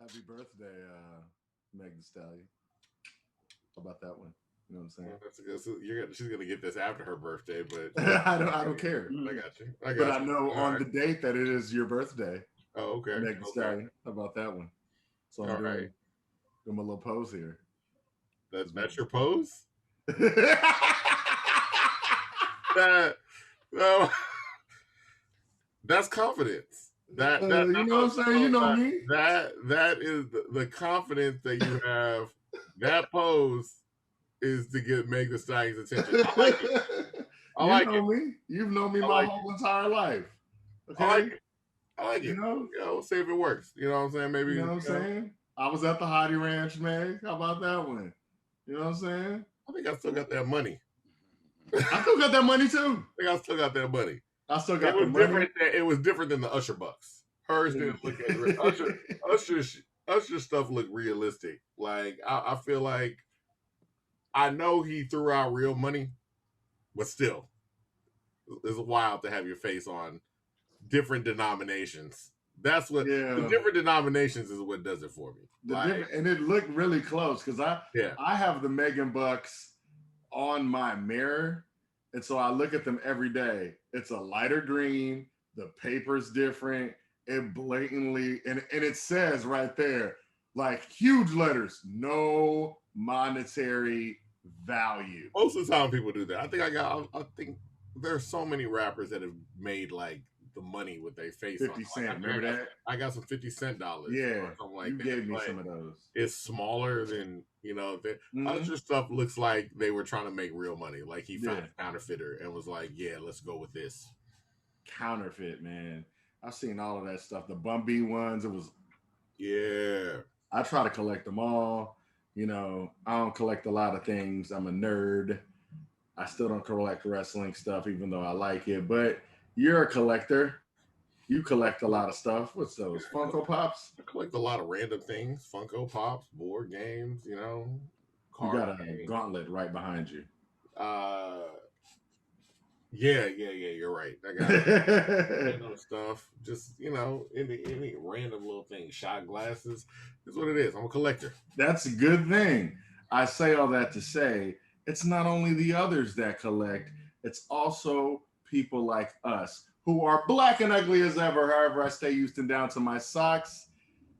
Happy birthday, Meg Thee Stallion. How about that one? You know what I'm saying? That's a good, so she's gonna get this after her birthday, but I don't care. I got you. I But got I you. know All on right. the date that it is your birthday, Oh, okay. Meg Thee Okay. Stallion. How about that one? So I'm All right. doing my little pose here. That's your pose. That no, that's confidence. That You know what I'm saying? You know me. that is the confidence that you have. That pose is to get Meg Thee Stallion's attention. I like it. I You like it. know me. You've known me I my like it. whole entire life. I like Okay? it. I like You it. know? We'll see if it works. You know what I'm saying? Maybe You know what I'm saying? I was at the Hottie Ranch, Meg. How about that one? You know what I'm saying? I think I still got that money. I still got that money too. I think I still got that money. I still It got the was money. different. It was different than the Usher bucks. Hers didn't look as Usher. Usher stuff looked realistic. Like I feel like I know he threw out real money, but still, it's wild to have your face on different denominations. That's what the Yeah. different denominations is what does it for me. The Like, different and it looked really close because yeah, I have the Megan Bucks on my mirror, and so I look at them every day. It's a lighter green. The paper's different. It blatantly and it says right there, like huge letters, no monetary value. most of the time people do that. I think there's so many rappers that have made like the money with their face on. 50 Like I Cent. think Remember that? I got some 50 cent dollars Yeah. or something like You that. gave me But some of those. it's smaller than the Mm-hmm. other stuff looks like they were trying to make real money. Like he found Yeah. a counterfeiter and was like, yeah, let's go with this. Counterfeit, man. I've seen all of that stuff. The Bumby ones, it was Yeah. I try to collect them all. You know, I don't collect a lot of things. I'm a nerd. I still don't collect wrestling stuff, even though I like it. But you're a collector. You collect a lot of stuff. What's those? Funko Pops? I collect a lot of random things, Funko Pops, board games, You card got a games. gauntlet right behind you. Uh, yeah. You're right. I got random stuff. Just any random little thing. Shot glasses is what it is. I'm a collector. That's a good thing. I say all that to say it's not only the others that collect, it's also people like us who are black and ugly as ever. However, I stay Houston down to my socks.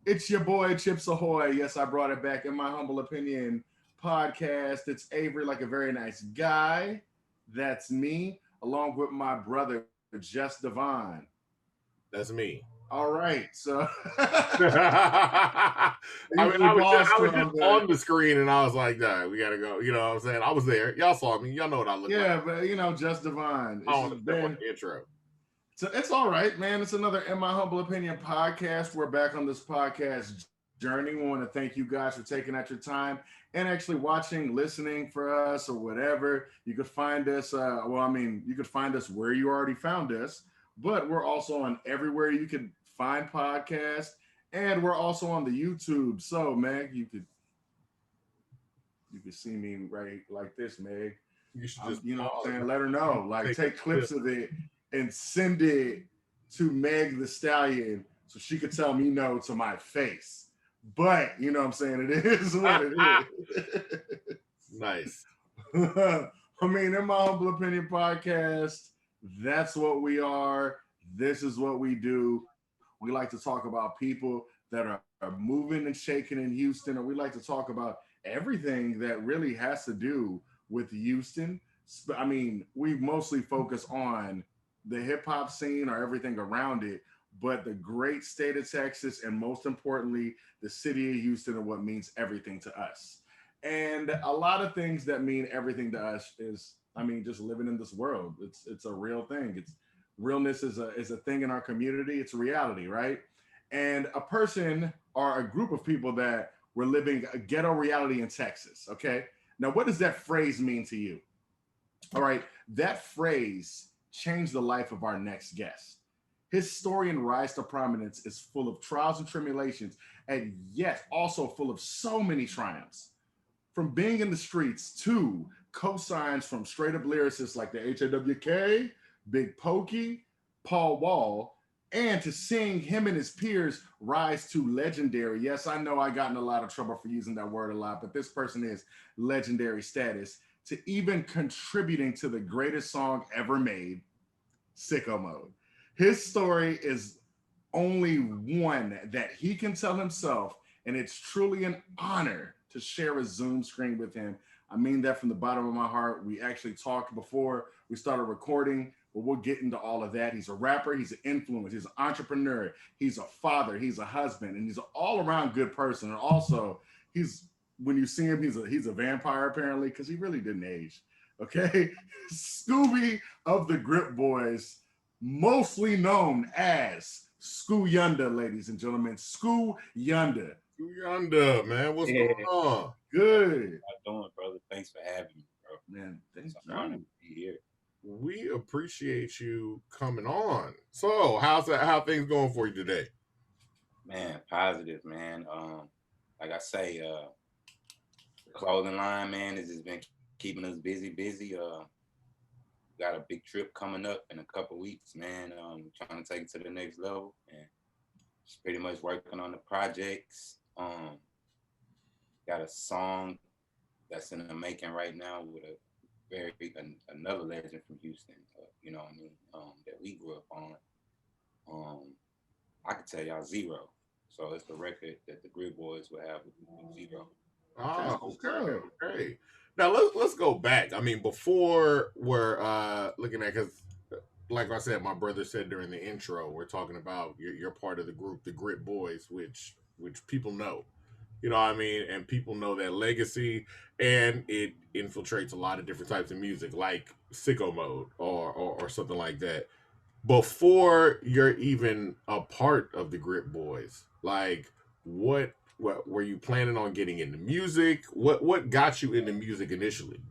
It's your boy Chips Ahoy. Yes, I brought it back in my humble opinion podcast. It's Avery, like a very nice guy. That's me, along with my brother, Jess Devon. That's me. All right, so I mean, usually pause I was for just all the on the screen, and I was like, "Nah, we gotta go." You know what I'm saying? I was there. Y'all saw me. Y'all know what I look like. yeah, but Jess Devon. I This don't has want to step on been the intro. so it's all right, man. It's another In My Humble Opinion podcast. We're back on this podcast journey. We want to thank you guys for taking out your time and actually watching, listening for us or whatever. You could find us, you could find us where you already found us, but we're also on everywhere you could find podcasts, and we're also on the YouTube. So, Meg, you could see me right like this, Meg. You should just You know what I'm pause. saying? Let her know. Like, Take take a clip. clips of it and send it to Meg the Stallion so she could tell me no to my face. But you know what I'm saying? It is what it is. Nice. I mean, in my humble opinion podcast, that's what we are. This is what we do. We like to talk about people that are moving and shaking in Houston, or we like to talk about everything that really has to do with Houston. I mean, we mostly focus on the hip hop scene or everything around it, but the great state of Texas, and most importantly, the city of Houston, and what means everything to us. And a lot of things that mean everything to us is, I mean, just living in this world. It's a real thing. It's realness is a thing in our community. It's a reality, right? And a person or a group of people that were living a ghetto reality in Texas. Okay. Now, what does that phrase mean to you? All right. That phrase changed the life of our next guest. His story and rise to prominence is full of trials and tribulations, and yet also full of so many triumphs. From being in the streets to cosigns from straight up lyricists like the HAWK, Big Pokey, Paul Wall. and to seeing him and his peers rise to legendary. Yes, I know I got in a lot of trouble for using that word a lot, but this person is legendary status to even contributing to the greatest song ever made, Sicko Mode. His story is only one that he can tell himself, and it's truly an honor to share a Zoom screen with him. I mean that from the bottom of my heart. We actually talked before we started recording, but we'll get into all of that. He's a rapper, he's an influence, he's an entrepreneur, he's a father, he's a husband, and he's an all-around good person. And also, he's when you see him, he's a vampire apparently because he really didn't age. Okay, Scooby of the Grip Boys, mostly known as Scooyunda, ladies and gentlemen. Scooyunda. Scooyunda, man, what's Yeah, going on? Good. how you doing, brother? Thanks for having me, bro. Man, thank It's an honor you. to be here. We appreciate you coming on. So, how's that? How things going for you today? Man, positive, man. Like I say, the clothing line, man, has just been keeping us busy. Got a big trip coming up in a couple weeks, man. Trying to take it to the next level, and just pretty much working on the projects. Got a song that's in the making right now with another legend from Houston. You know what I mean? That we grew up on. Um, I could tell y'all zero. So it's the record that the Grid Boys will have with zero. Oh, That's what's okay, up. okay. Now let's go back. I mean, before we're looking at, because like I said, my brother said during the intro, we're talking about you're part of the group, the Grit Boys, which people know. You know what I mean? And people know that legacy, and it infiltrates a lot of different types of music, like Sicko Mode or something like that. Before you're even a part of the Grit Boys, like what were you planning on getting into music? What got you into music initially?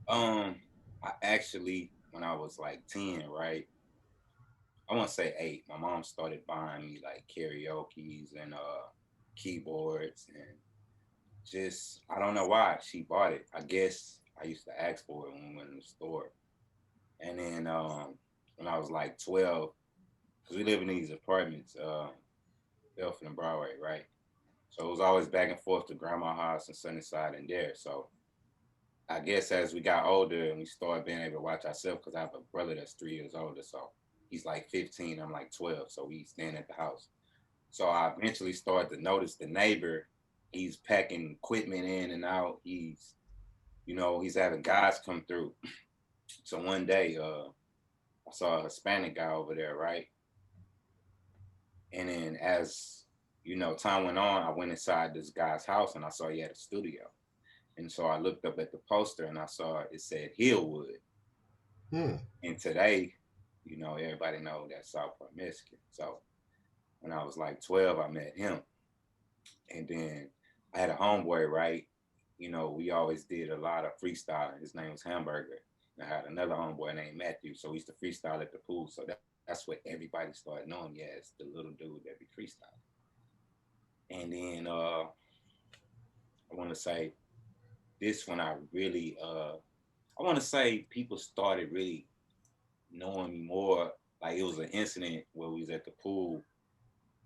Um, I actually, when I was like 10, right? I want to say 8, my mom started buying me like karaoke's and keyboards and just, I don't know why she bought it. I guess I used to ask for it when we went in the store. And then when I was like 12, because we live in these apartments, Belford and Broadway, right? So it was always back and forth to grandma's house and Sunnyside and there. So I guess as we got older and we started being able to watch ourselves, because I have a brother that's 3 years older. So he's like 15, I'm like 12. So we stand at the house. So I eventually started to notice the neighbor, he's packing equipment in and out. He's having guys come through. So one day, I saw a Hispanic guy over there, right? And then as time went on, I went inside this guy's house and I saw he had a studio. And so I looked up at the poster and I saw it said Hillwood. Hmm. And today, everybody know that's Southport, Michigan. So when I was like 12, I met him. And then I had a homeboy, right? We always did a lot of freestyling. His name was Hamburger. And I had another homeboy named Matthew. So we used to freestyle at the pool. So that's what everybody started knowing me as, the little dude that be freestyling. And then I want to say this when I want to say people started really knowing me more. Like it was an incident where we was at the pool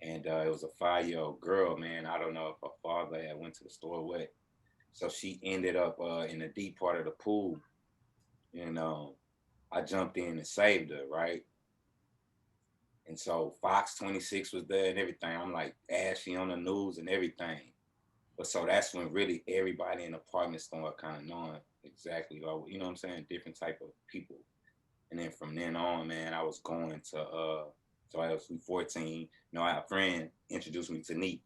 and it was a 5-year-old girl, man. I don't know if her father had went to the store or what. So she ended up in the deep part of the pool and I jumped in and saved her, right? And so Fox 26 was there and everything. I'm like ashy on the news and everything. But so that's when really everybody in the apartment started kind of knowing exactly, you know what I'm saying, different type of people. And then from then on, man, I was going to so I was 14. I had a friend introduced me to Neat.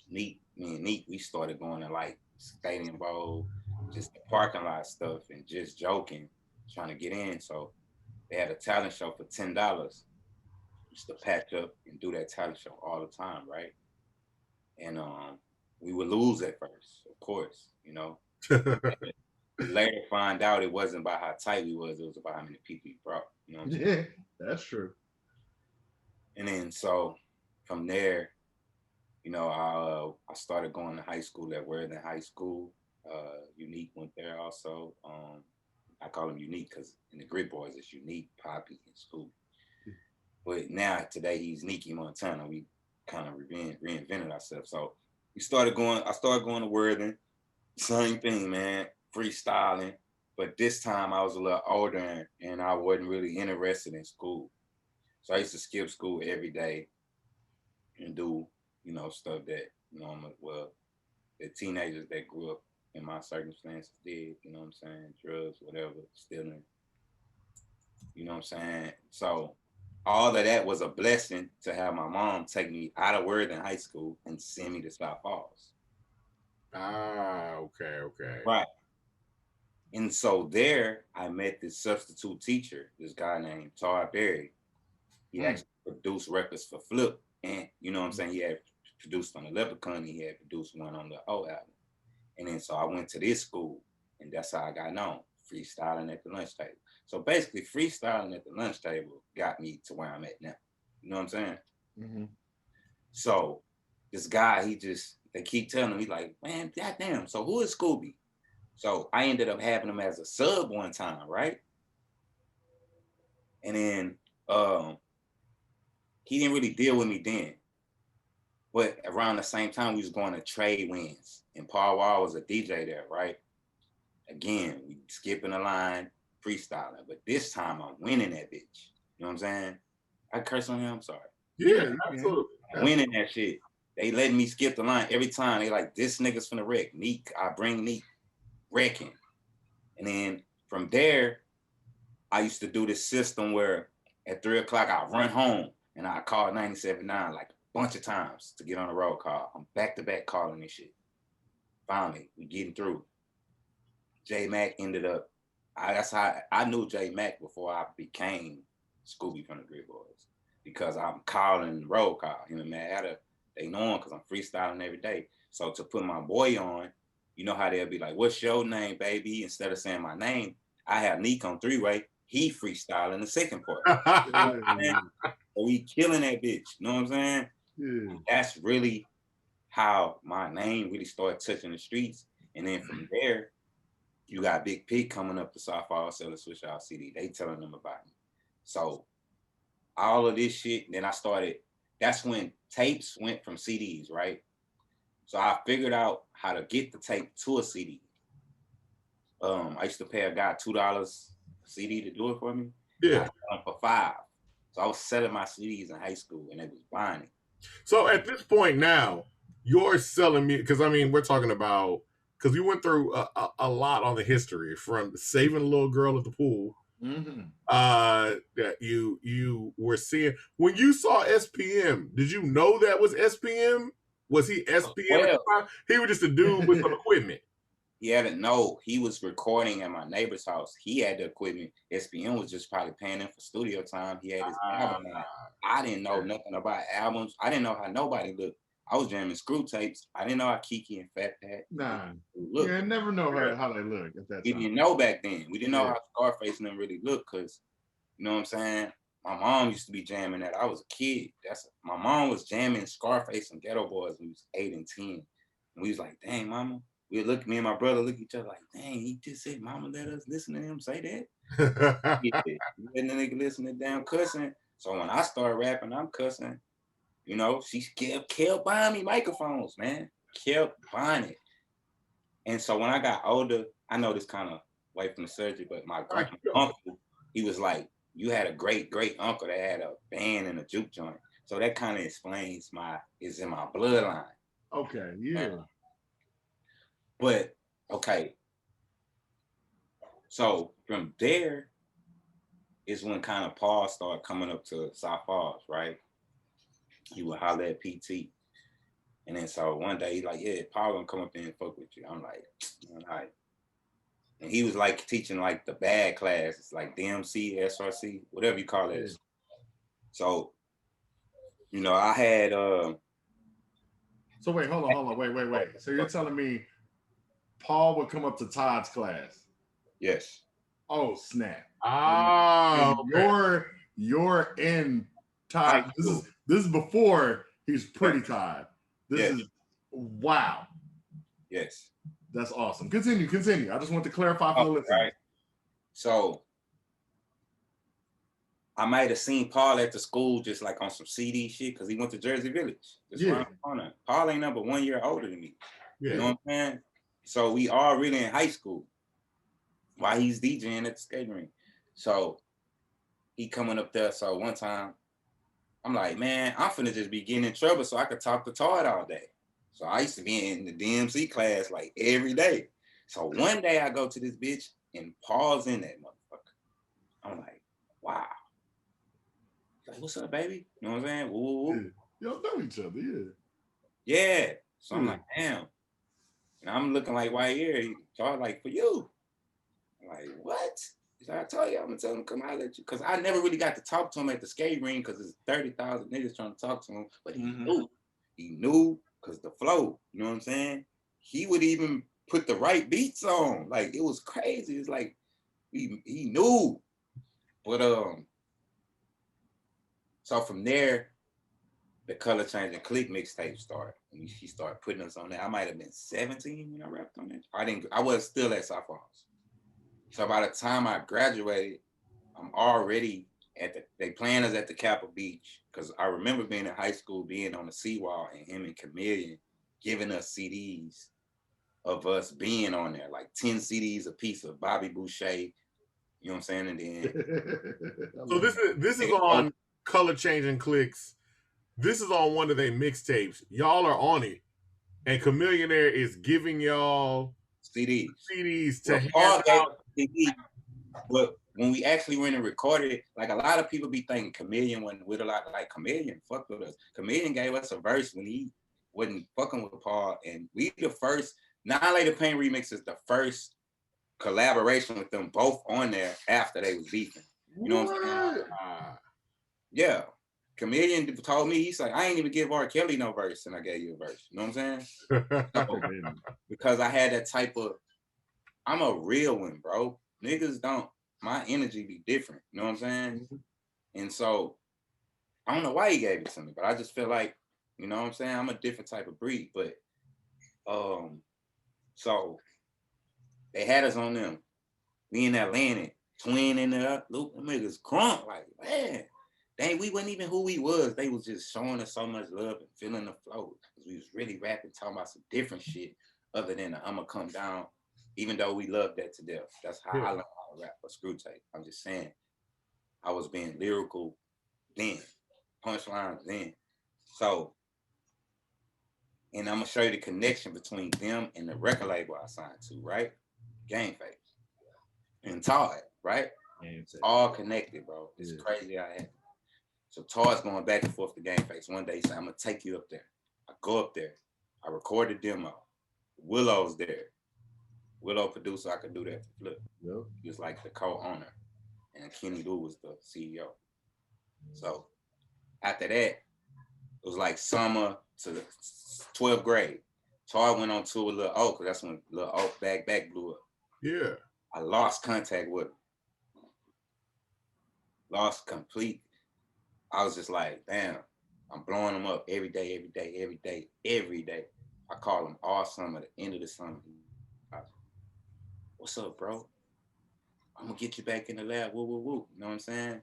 Me and Neat, we started going to like Stadium Bowl, just the parking lot stuff and just joking, trying to get in. So they had a talent show for $10. Used to patch up and do that talent show all the time, right? And we would lose at first, of course, We later find out it wasn't about how tight we was, it was about how many people he brought, you know what I'm saying? Yeah, that's true. And then so from there, I started going to high school at Worthing High School. Unique went there also. I call him Unique because in the Grid Boys it's Unique, Poppy, and Scoop. But now today he's Nicky Montana. We kind of reinvented ourselves. So I started going to Worthing. Same thing, man. Freestyling. But this time I was a little older and I wasn't really interested in school. So I used to skip school every day and do, stuff that, the teenagers that grew up in my circumstances did, you know what I'm saying? Drugs, whatever, stealing, you know what I'm saying? So all of that was a blessing to have my mom take me out of Worthing High School and send me to South Falls. Okay. Right. And so there I met this substitute teacher, this guy named Tar Berry. He actually produced records for Flip. And you know what I'm saying? He had produced on the Leprechaun, he had produced one on the O album. And then so I went to this school and that's how I got known, freestyling at the lunch table. So basically freestyling at the lunch table got me to where I'm at now. You know what I'm saying? Mm-hmm. So this guy, they keep telling me like, man, goddamn, so who is Scooby? So I ended up having him as a sub one time, right? And then he didn't really deal with me then. But around the same time, we was going to trade wins. And Paul Wall was a DJ there, right? Again, we skipping a line, freestyling. But this time I'm winning that bitch. You know what I'm saying? I curse on him, I'm sorry. Yeah, absolutely. I'm winning that shit. They letting me skip the line every time. They like, this nigga's finna wreck. Neek, I bring Neek. Wrecking. And then from there, I used to do this system where at 3 o'clock I run home and I call 97.9 like a bunch of times to get on a roll call. I'm back to back calling this shit. Finally, we getting through. J Mac ended up. That's how I knew J Mac before I became Scooby from the Grid Boys, because I'm calling roll call. You know, man, they know him because I'm freestyling every day. So to put my boy on, you know how they'll be like, "What's your name, baby?" Instead of saying my name, I have Neek on 3-way. He freestyling the second part. So we killing that bitch. You know what I'm saying? Yeah. That's really how my name really started touching the streets. And then from there, you got Big Pig coming up to South Falls selling Switch Out CD. They telling them about me. So all of this shit, then I started, that's when tapes went from CDs, right? So I figured out how to get the tape to a CD. I used to pay a guy $2 a CD to do it for me. Yeah. I sold them for $5. So I was selling my CDs in high school and they was buying it. So at this point now, you're selling me, because I mean, we're talking about, because we went through a lot on the history from saving a little girl at the pool. Mm-hmm. That you were seeing when you saw SPM. Did you know that was SPM? Was he SPM? Well, he was just a dude with some equipment. He was recording at my neighbor's house. He had the equipment. SPM was just probably paying him for studio time. He had his album out. I didn't know nothing about albums. I didn't know how nobody looked. I was jamming screw tapes. I didn't know how Kiki and Fat Pat looked. Yeah, I never know how they look at that time. We didn't know back then. We didn't know how Scarface and them really looked, because, you know what I'm saying? My mom used to be jamming that. I was a kid. My mom was jamming Scarface and Ghetto Boys when we was 8 and 10. And we was like, dang, mama. Me and my brother look at each other like, dang, he just said, mama, let us listen to him say that. Letting the nigga listen to damn cussing. So when I started rapping, I'm cussing. You know, she kept buying me microphones, man. Kept buying it. And so when I got older, I know this kind of away from the surgery, but my uncle, he was like, you had a great uncle that had a band and a juke joint. So that kind of explains it's in my bloodline. Okay, yeah. But, okay. So from there is when kind of Paul started coming up to South Falls, right? He would holler at PT. And then so one day he's like, yeah, Paul gonna come up there and fuck with you. I'm like, all right. And he was like teaching like the bad classes, like DMC, SRC, whatever you call it. So, you know, I had So wait, hold on, wait. So you're telling me Paul would come up to Todd's class? Yes. Oh, snap. Oh, okay. You're in Todd. This is before he's pretty Todd. This is wow. Yes. That's awesome. Continue. I just want to clarify for the listeners. Right. So I might have seen Paul at the school just like on some CD shit because he went to Jersey Village. Just around the corner. Paul ain't number 1 year older than me. Yeah. You know what I'm saying? So we all really in high school while he's DJing at the skating rink. So he coming up there. So one time, I'm like, man, I'm finna just be getting in trouble so I could talk to Todd all day. So I used to be in the DMC class like every day. So one day I go to this bitch and Paul's in that motherfucker. I'm like, wow. Like, what's up, baby? You know what I'm saying? Woo, woo, woo. Yeah. Y'all know each other, yeah. Yeah. So I'm like, damn. And I'm looking like white ear. He Todd like, for you. I'm like, what? I told you I'm gonna tell him to come out at you. Cause I never really got to talk to him at the skate ring because there's 30,000 niggas trying to talk to him. But he knew. He knew because the flow, you know what I'm saying? He would even put the right beats on. Like it was crazy. It's like he knew. But so from there, the Color Changing Click mixtape started. And he started putting us on there. I might have been 17 when I rapped on it. I was still at South Falls. So by the time I graduated, I'm already they playing us at the Capitol Beach. Cause I remember being in high school, being on the seawall and him and Chameleon giving us CDs of us being on there, like 10 CDs a piece of Bobby Boucher. You know what I'm saying? And then So this is on Color Changing Clicks. This is on one of their mixtapes. Y'all are on it. And Chameleonaire is giving y'all CDs to hand out. But when we actually went and recorded it, like a lot of people be thinking Chameleon wasn't with a lot, like Chameleon fucked with us. Chameleon gave us a verse when he wasn't fucking with Paul, and we the first, Nine Later Pain remix is the first collaboration with them both on there after they was beefing. You know what I'm saying? Yeah. Chameleon told me, he's like, I ain't even give R. Kelly no verse, and I gave you a verse. You know what I'm saying? So, because I had that type of, I'm a real one, bro. Niggas don't, my energy be different. You know what I'm saying? And so, I don't know why he gave it to me, but I just feel like, you know what I'm saying? I'm a different type of breed, but, so, they had us on them. We in Atlanta, twin in there, Luke, them niggas crunk, like, man. Dang, we wasn't even who we was. They was just showing us so much love and feeling the flow. Because we was really rapping, talking about some different shit other than the I'ma come down, even though we loved that to death. That's how I learned how to rap for Screw Tape. I'm just saying, I was being lyrical then, punchlines then. So, and I'm gonna show you the connection between them and the record label I signed to, right? Game Face. And Todd, right? It's all connected, bro. It's crazy how it happened. So Todd's going back and forth to Game Face. One day he said, I'm gonna take you up there. I go up there. I record the demo. Willow's there. Willow producer, I could do that for Flip. Yep. He was like the co-owner. And Kenny Lou was the CEO. So after that, it was like summer to the 12th grade. Todd went on tour with Lil O, because that's when Lil O back blew up. Yeah. I lost contact with him. Lost complete. I was just like, damn, I'm blowing him up every day. I call him all summer, the end of the summer. What's up, bro? I'm gonna get you back in the lab, woo, woo, woo. You know what I'm saying?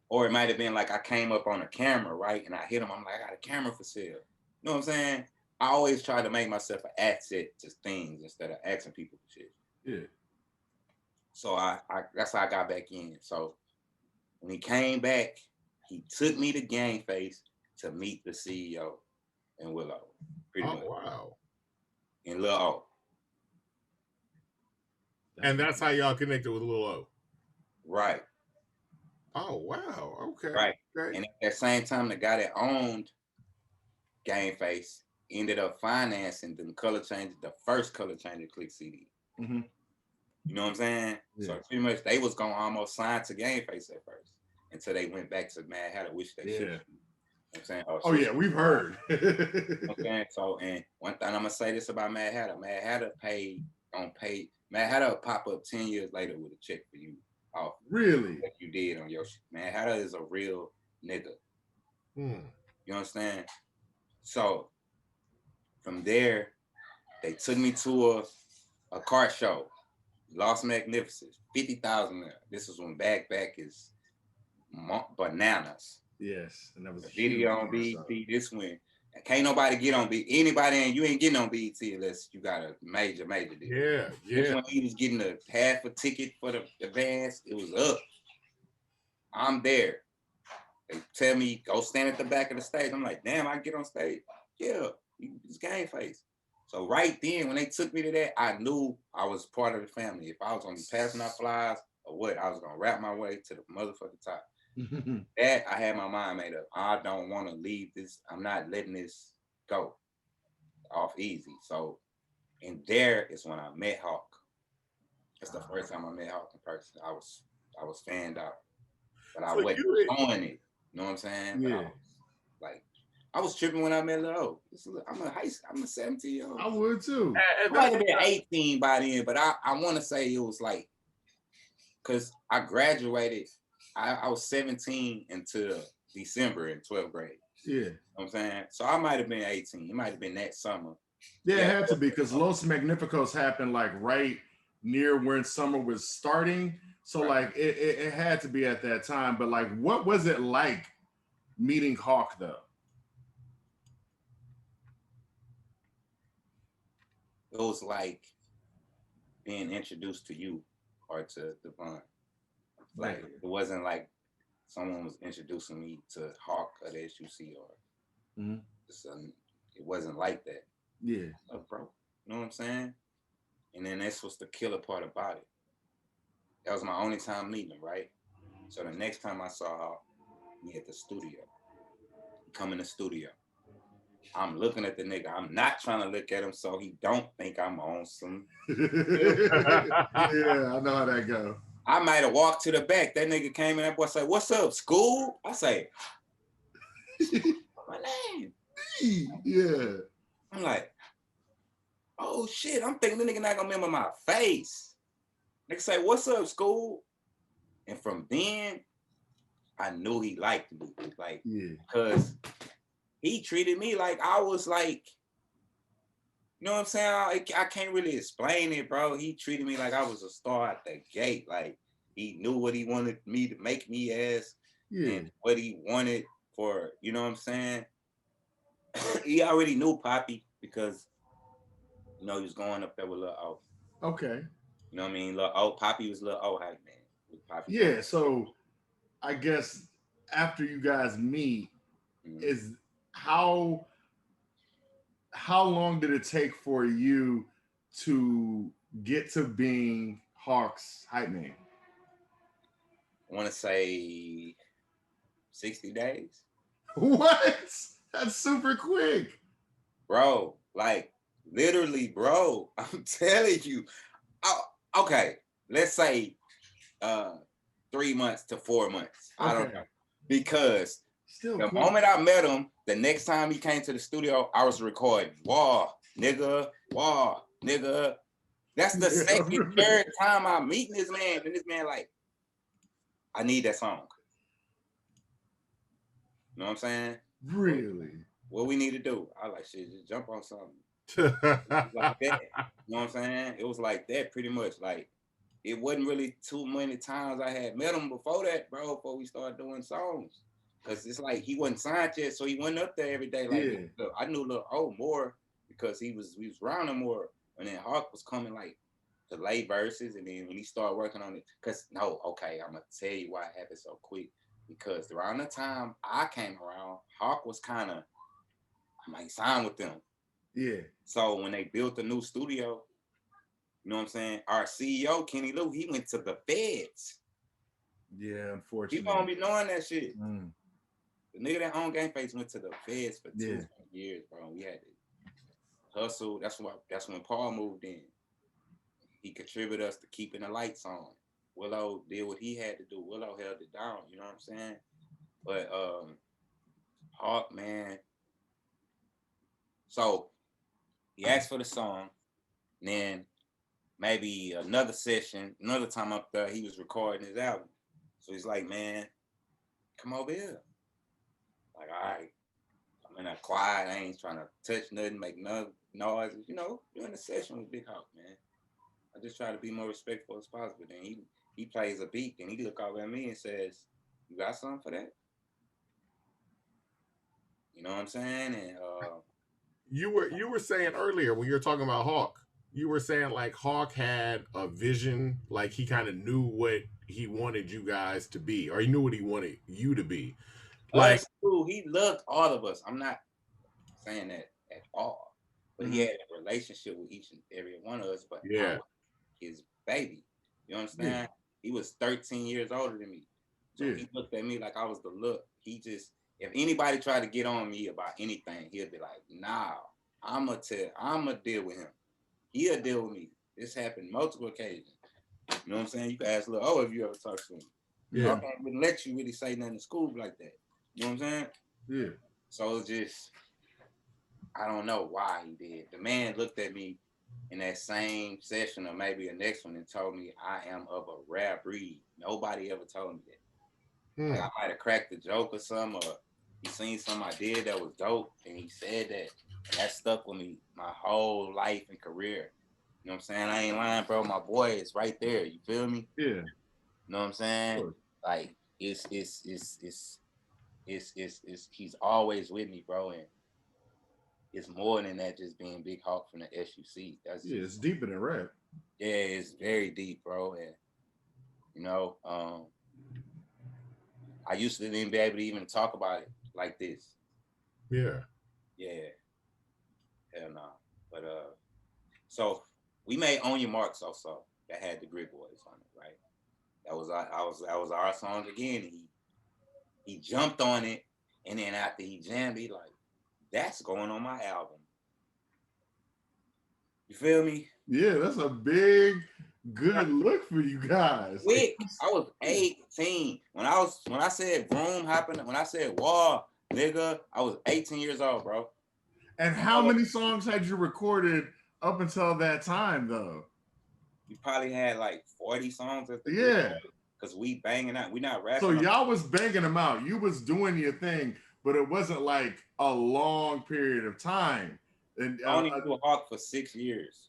Or it might have been like I came up on a camera, right? And I hit him, I'm like, I got a camera for sale. You know what I'm saying? I always try to make myself an asset to things instead of asking people for shit. Yeah. So I that's how I got back in. So when he came back, he took me to Game Face to meet the CEO and Willow. Pretty much. Wow. And Lil O. And that's how y'all connected with Lil O. Right. Oh, wow. Okay. Right. Okay. And at that same time, the guy that owned Game Face ended up financing the first Color Changing Click CD. Mm-hmm. You know what I'm saying? Yeah. So pretty much they was going to almost sign to Game Face at first until they went back to Mad Hatter, which they should. You know what I'm saying? Oh yeah, we've heard. Okay, so and one thing I'm gonna say this about Mad Hatter. Mad Hatter Mad Hatter will pop up 10 years later with a check for you off. Really? Like you did on your shit. Mad Hatter is a real nigga. You understand? So from there, they took me to a car show. Lost Magnificent, 50,000 there. This was when back is bananas. Yes, and that was The a huge video on episode. BET, this one. Can't nobody get on BET. Anybody, and you ain't getting on BET unless you got a major deal. Yeah, This yeah. one, he was getting a half a ticket for the advance. It was up. I'm there. They tell me, go stand at the back of the stage. I'm like, damn, I get on stage. Yeah, it's Game Face. So right then, when they took me to that, I knew I was part of the family. If I was gonna be passing out flies or what, I was gonna rap my way to the motherfucking top. That I had my mind made up. I don't want to leave this. I'm not letting this go off easy. So, and there is when I met Hawk. It's the first time I met Hawk in person. I was fanned out, but I So wasn't you, showing it. You know what I'm saying? But Yeah. I was like, I was tripping when I met Lil O. I'm a 17-year-old. I would too. I might have been 18 by then, but I want to say it was like, because I graduated, I was 17 until December in 12th grade. Yeah. You know what I'm saying? So I might have been 18. It might have been that summer. Yeah, it had to be because Los Magnificos happened like right near when summer was starting. So Right. like it had to be at that time. But like, what was it like meeting Hawk though? It was like being introduced to you or to Devon. Like it wasn't like someone was introducing me to Hawk or the SUC or it wasn't like that. Yeah. Oh, bro. You know what I'm saying? And then that's what's the killer part about it. That was my only time meeting him, right? So the next time I saw Hawk, we at the studio. Come in the studio. I'm looking at the nigga. I'm not trying to look at him so he don't think I'm on some. Yeah, I know how that go. I might have walked to the back. That nigga came in. That boy said, "What's up, school?" I say, "My name." Yeah. I'm like, "Oh shit!" I'm thinking the nigga not gonna remember my face. Nigga say, "What's up, school?" And from then, I knew he liked me, like, because he treated me like I was like, you know what I'm saying? I can't really explain it, bro. He treated me like I was a star at the gate. Like he knew what he wanted me to make me as, and what he wanted for, you know what I'm saying? He already knew Poppy because, you know, he was going up there with Lil O. Okay. You know what I mean? Lil O, Poppy was Lil O hype man. Poppy yeah, so I guess after you guys meet, is how long did it take for you to get to being Hawk's hype man? I want to say 60 days. What? That's super quick. Bro, like literally, bro. I'm telling you. Okay, let's say 3 months to 4 months. I don't know. Because the moment I met him, the next time he came to the studio, I was recording. Wah, nigga. That's the second, third time I'm meeting this man. And this man like, I need that song. You know what I'm saying? Really? What we need to do? I like, shit, just jump on something. Like that. You know what I'm saying? It was like that pretty much. Like, it wasn't really too many times I had met him before that, bro, before we started doing songs. Because it's like he wasn't signed yet, so he wasn't up there every day. Like I knew Lil O more because we was around him more. And then Hawk was coming like to lay verses, and then when he started working on it, I'm gonna tell you why it happened so quick. Because around the time I came around, Hawk was kind of signed with them. Yeah. So when they built the new studio, you know what I'm saying? Our CEO, Kenny Lou, he went to the feds. Yeah, unfortunately. People don't be knowing that shit. The nigga that owned Game Face went to the feds for 2 years, bro. We had to hustle. That's when Paul moved in. He contributed us to keeping the lights on. Willow did what he had to do. Willow held it down, you know what I'm saying? But Hawk, man. So he asked for the song, and then maybe another session, another time up there, he was recording his album. So he's like, man, come over here. Like, all right, I'm in there quiet. I ain't trying to touch nothing, make no noises. You know, doing the session with Big Hawk, man. I just try to be more respectful as possible. Then he plays a beat, and he look over at me and says, You got something for that? You know what I'm saying? And You were saying earlier when you were talking about Hawk, you were saying like Hawk had a vision, like he kind of knew what he wanted you guys to be, or he knew what he wanted you to be. Like, us too, he loved all of us. I'm not saying that at all. But he had a relationship with each and every one of us, but I yeah, was his baby. You understand? Yeah. He was 13 years older than me. So Yeah. he looked at me like I was the look. He just, if anybody tried to get on me about anything, he'd be like, nah, I'ma deal with him. He'll deal with me. This happened multiple occasions. You know what I'm saying? You can ask Lil O if you ever talk to him. yeah. I can't even let you really say nothing in school like that. You know what I'm saying? Yeah. So it's just, I don't know why he did. The man looked at me in that same session or maybe the next one and told me I am of a rare breed. Nobody ever told me that. Hmm. Like I might have cracked a joke or something, or he seen something I did that was dope, and he said that. And that stuck with me my whole life and career. You know what I'm saying? I ain't lying, bro. My boy is right there. You feel me? Yeah. You know what I'm saying? Sure. Like it's he's always with me, bro. And it's more than that just being Big Hawk from the SUC. That's Yeah. just It's deeper than rap. yeah, it's very deep, bro. And you know, I used to didn't be able to even talk about it like this. Yeah. Yeah, hell no. But so we made On Your Marks also that had the Grit Boys on it, right? That was our song again. He jumped on it, and then after he jammed, he like, that's going on my album. You feel me? Yeah, that's a big, good look for you guys. Quick. I was 18. When I said broom hopping, when I said wall, nigga, I was 18 years old, bro. And how many songs had you recorded up until that time, though? You probably had like 40 songs at the Yeah. because we banging out. We not rapping. So y'all was banging them out. You was doing your thing, but it wasn't like a long period of time. And I only knew Hawk for 6 years.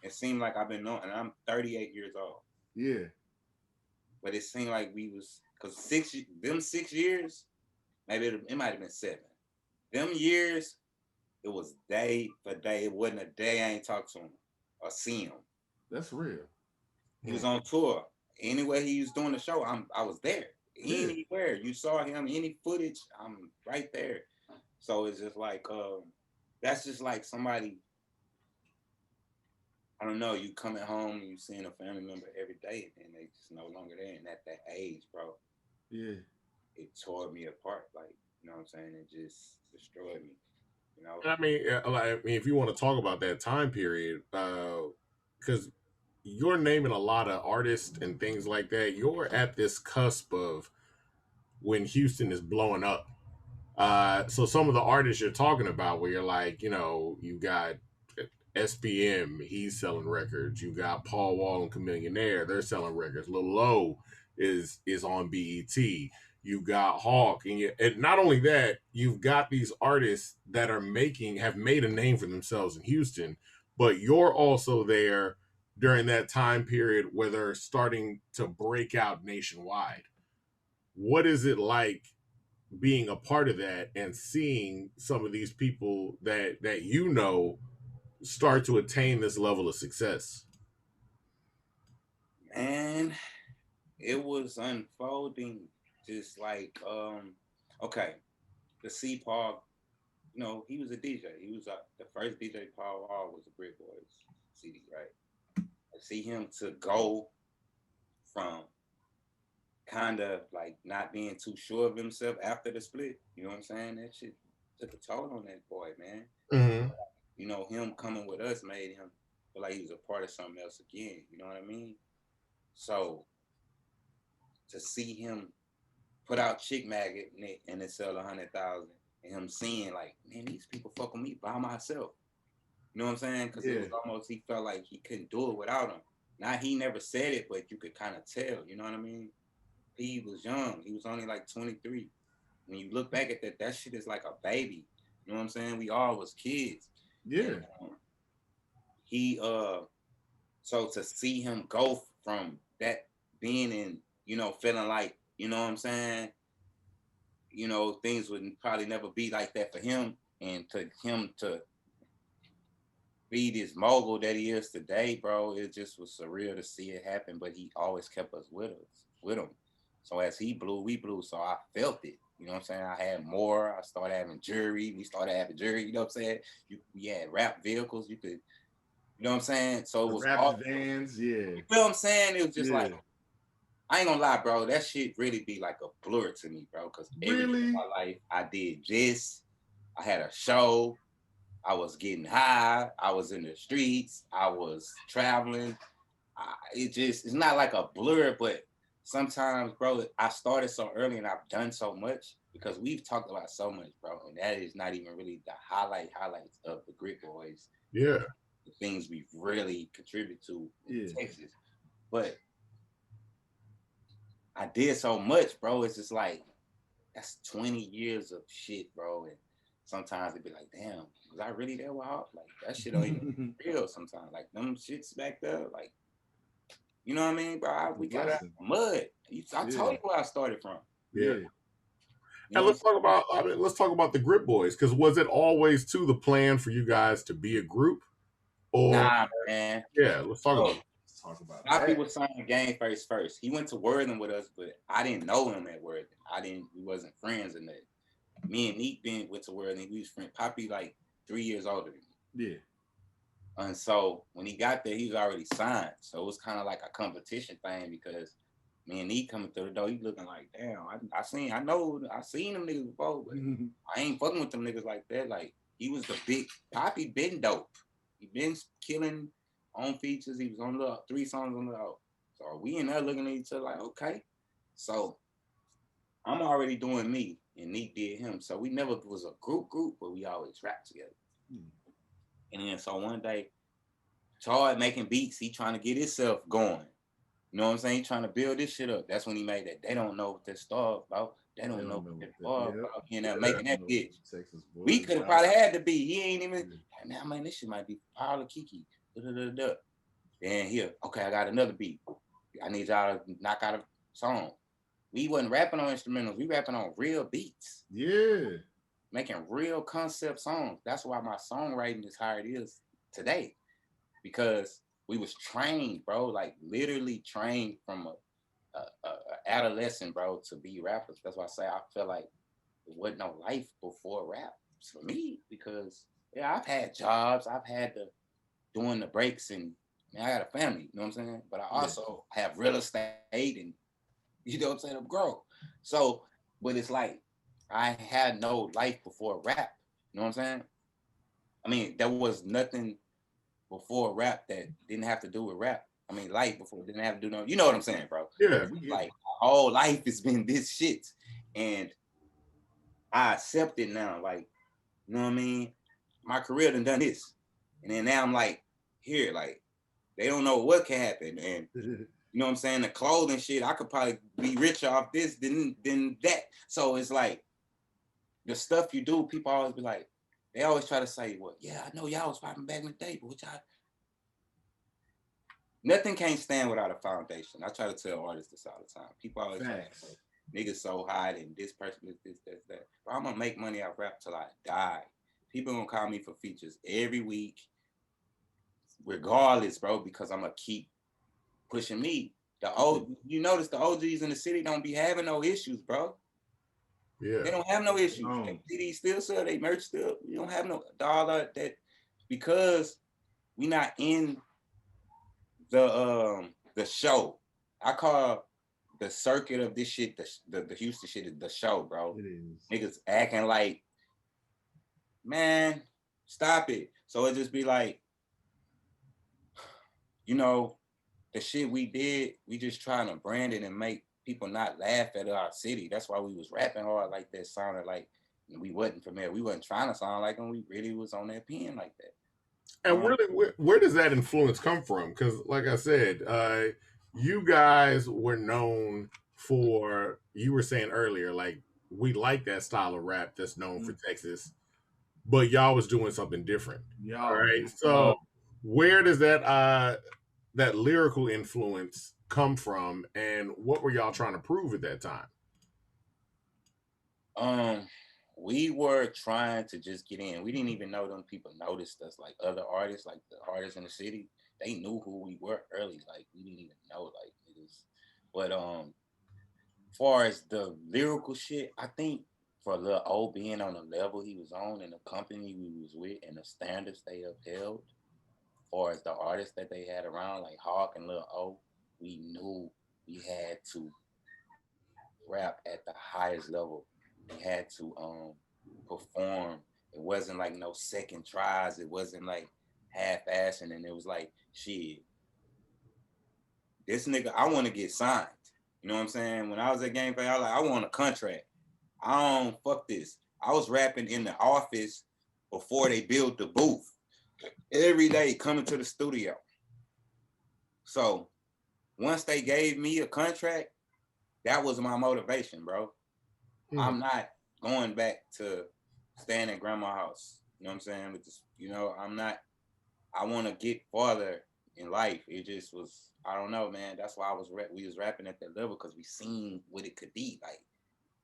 It seemed like I've been known, and I'm 38 years old. yeah, But it seemed like we was because 6 years, maybe it might have been 7. Them years, it was day for day. It wasn't a day I ain't talked to him or see him. that's real. He was on tour. Anyway, he was doing the show. I was there. Anywhere you saw him, any footage, I'm right there. So it's just like that's just like somebody. I don't know. You coming home, you seeing a family member every day, and they just no longer there. And at that age, bro, Yeah, it tore me apart. Like you know what I'm saying? It just destroyed me. You know. If you want to talk about that time period, because you're naming a lot of artists and things like that, you're at this cusp of when Houston is blowing up. So some of the artists you're talking about, where you're like, you got SPM, he's selling records. You got Paul Wall and Chameleonaire, they're selling records. Lil Low is on BET. You got Hawk, and not only that, you've got these artists that have made a name for themselves in Houston, but you're also there during that time period where they're starting to break out nationwide. What is it like being a part of that and seeing some of these people that start to attain this level of success? Man, it was unfolding just like okay, the C Paul, he was a DJ. He was the first DJ Paul Wall was a Brick Boys CD, right? I see him to go from kind of like not being too sure of himself after the split. You know what I'm saying? That shit took a toll on that boy, man. Mm-hmm. Him coming with us made him feel like he was a part of something else again. You know what I mean? So to see him put out Chick Maggot and it sell 100,000, and him seeing like, man, these people fuck with me by myself. You know what I'm saying? Because it was almost he felt like he couldn't do it without him. Now he never said it, but you could kind of tell. You know what I mean? He was young. He was only like 23. When you look back at that shit is like a baby. You know what I'm saying? We all was kids. yeah. And, he so to see him go from that being in, feeling like, you know what I'm saying? You know, things would probably never be like that for him. And to him to be this mogul that he is today, bro, it just was surreal to see it happen. But he always kept us with him. So as he blew, we blew. So I felt it. You know what I'm saying? I had more. I started having jewelry. We started having jewelry. You know what I'm saying? We had rap vehicles. You could, you know what I'm saying? So it was all vans, yeah. You feel what I'm saying? It was just like, I ain't gonna lie, bro. That shit really be like a blur to me, bro. Because every in my life, I did this. I had a show. I was getting high. I was in the streets. I was traveling. It's not like a blur, but sometimes, bro, I started so early and I've done so much because we've talked about so much, bro. And that is not even really the highlights of the Grit Boys. Yeah. The things we've really contributed to in Texas. But I did so much, bro. It's just like, that's 20 years of shit, bro. And sometimes it'd be like, damn, was I really there? Wow, like that shit don't even real sometimes. Like them shits back there, like, you know what I mean, bro? We got out of mud. I told you where I started from. Yeah. And let's talk about the Grit Boys, because was it always to the plan for you guys to be a group? Or nah, man. Yeah, let's talk about Poppy was signing Game Face first. He went to Worthing with us, but I didn't know him at Worthing. We wasn't friends in that. Me and Neat went to Worthing. We was friends. Poppy like 3 years older than me. Yeah. And so when he got there, he was already signed. So it was kind of like a competition thing because me and Neat coming through the door, he looking like, damn, I seen them niggas before, but I ain't fucking with them niggas like that. Like, he was the big Poppy been dope. He been killing on features. He was on the 3 songs on the out. So we in there looking at each other like, okay. So I'm already doing me, and Neat did him. So we never was a group, but we always rapped together. And then so one day, Todd making beats, he trying to get himself going. You know what I'm saying? He trying to build this shit up. That's when he made that. They don't know what they're starved about. They don't know what they're starved about. He ended up making that bitch. We could have probably had to be. He ain't even, now man, this shit might be Paula Kiki. Then here, okay, I got another beat. I need y'all to knock out a song. We wasn't rapping on instrumentals. We rapping on real beats. Yeah. Making real concept songs. That's why my songwriting is how it is today. Because we was trained, bro, like literally trained from a adolescent, bro, to be rappers. That's why I say I feel like there wasn't no life before rap for me because, yeah, I've had jobs. I've had doing the breaks and I got a family, you know what I'm saying? But I also have real estate and, you know what I'm saying, I'm grown. So, but it's like, I had no life before rap, you know what I'm saying? I mean, there was nothing before rap that didn't have to do with rap. I mean, life before didn't have to do no, you know what I'm saying, bro? Yeah. Like, our whole life has been this shit. And I accept it now. Like, you know what I mean? My career done this. And then now I'm like, here, like, they don't know what can happen. And you know what I'm saying? The clothing shit, I could probably be richer off this than that. So it's like, the stuff you do, people always be like, they always try to say, well, yeah, I know y'all was popping back in the day, but nothing can't stand without a foundation. I try to tell artists this all the time. People always say, niggas so hot and this person is this, that. But I'm gonna make money off rap till I die. People gonna call me for features every week, regardless, bro, because I'm gonna keep pushing me. You notice the OGs in the city don't be having no issues, bro. Yeah. They don't have no issues. CDs still sell, they merch still. You don't have no dollar that because we not in the show. I call the circuit of this shit the Houston shit is the show, bro. It is. Niggas acting like, man, stop it. So it just be like, you know, the shit we did, we just trying to brand it and make people not laugh at our city. That's why we was rapping hard like that, sounded like we wasn't from there. We wasn't trying to sound like them. We really was on that pen like that. And really, where does that influence come from? Because, like I said, you guys were known for, you were saying earlier, like, we like that style of rap that's known for Texas, but y'all was doing something different. All right. So where does that lyrical influence come from, and what were y'all trying to prove at that time? We were trying to just get in. We didn't even know them people noticed us, like other artists, like the artists in the city. They knew who we were early. Like we didn't even know, like niggas. But far as the lyrical shit, I think for Lil O being on the level he was on and the company we was with and the standards they upheld, far as the artists that they had around, like Hawk and Lil O, we knew we had to rap at the highest level. We had to perform. It wasn't like no second tries. It wasn't like half-assing. And it was like, shit, this nigga, I want to get signed. You know what I'm saying? When I was at Game Play, I was like, I want a contract. I don't fuck this. I was rapping in the office before they built the booth. Every day coming to the studio. So once they gave me a contract, that was my motivation, bro. I'm not going back to staying at grandma's house. You know what I'm saying? With this, you know, I want to get farther in life. It just was, I don't know, man. That's why we was rapping at that level, because we seen what it could be. Like,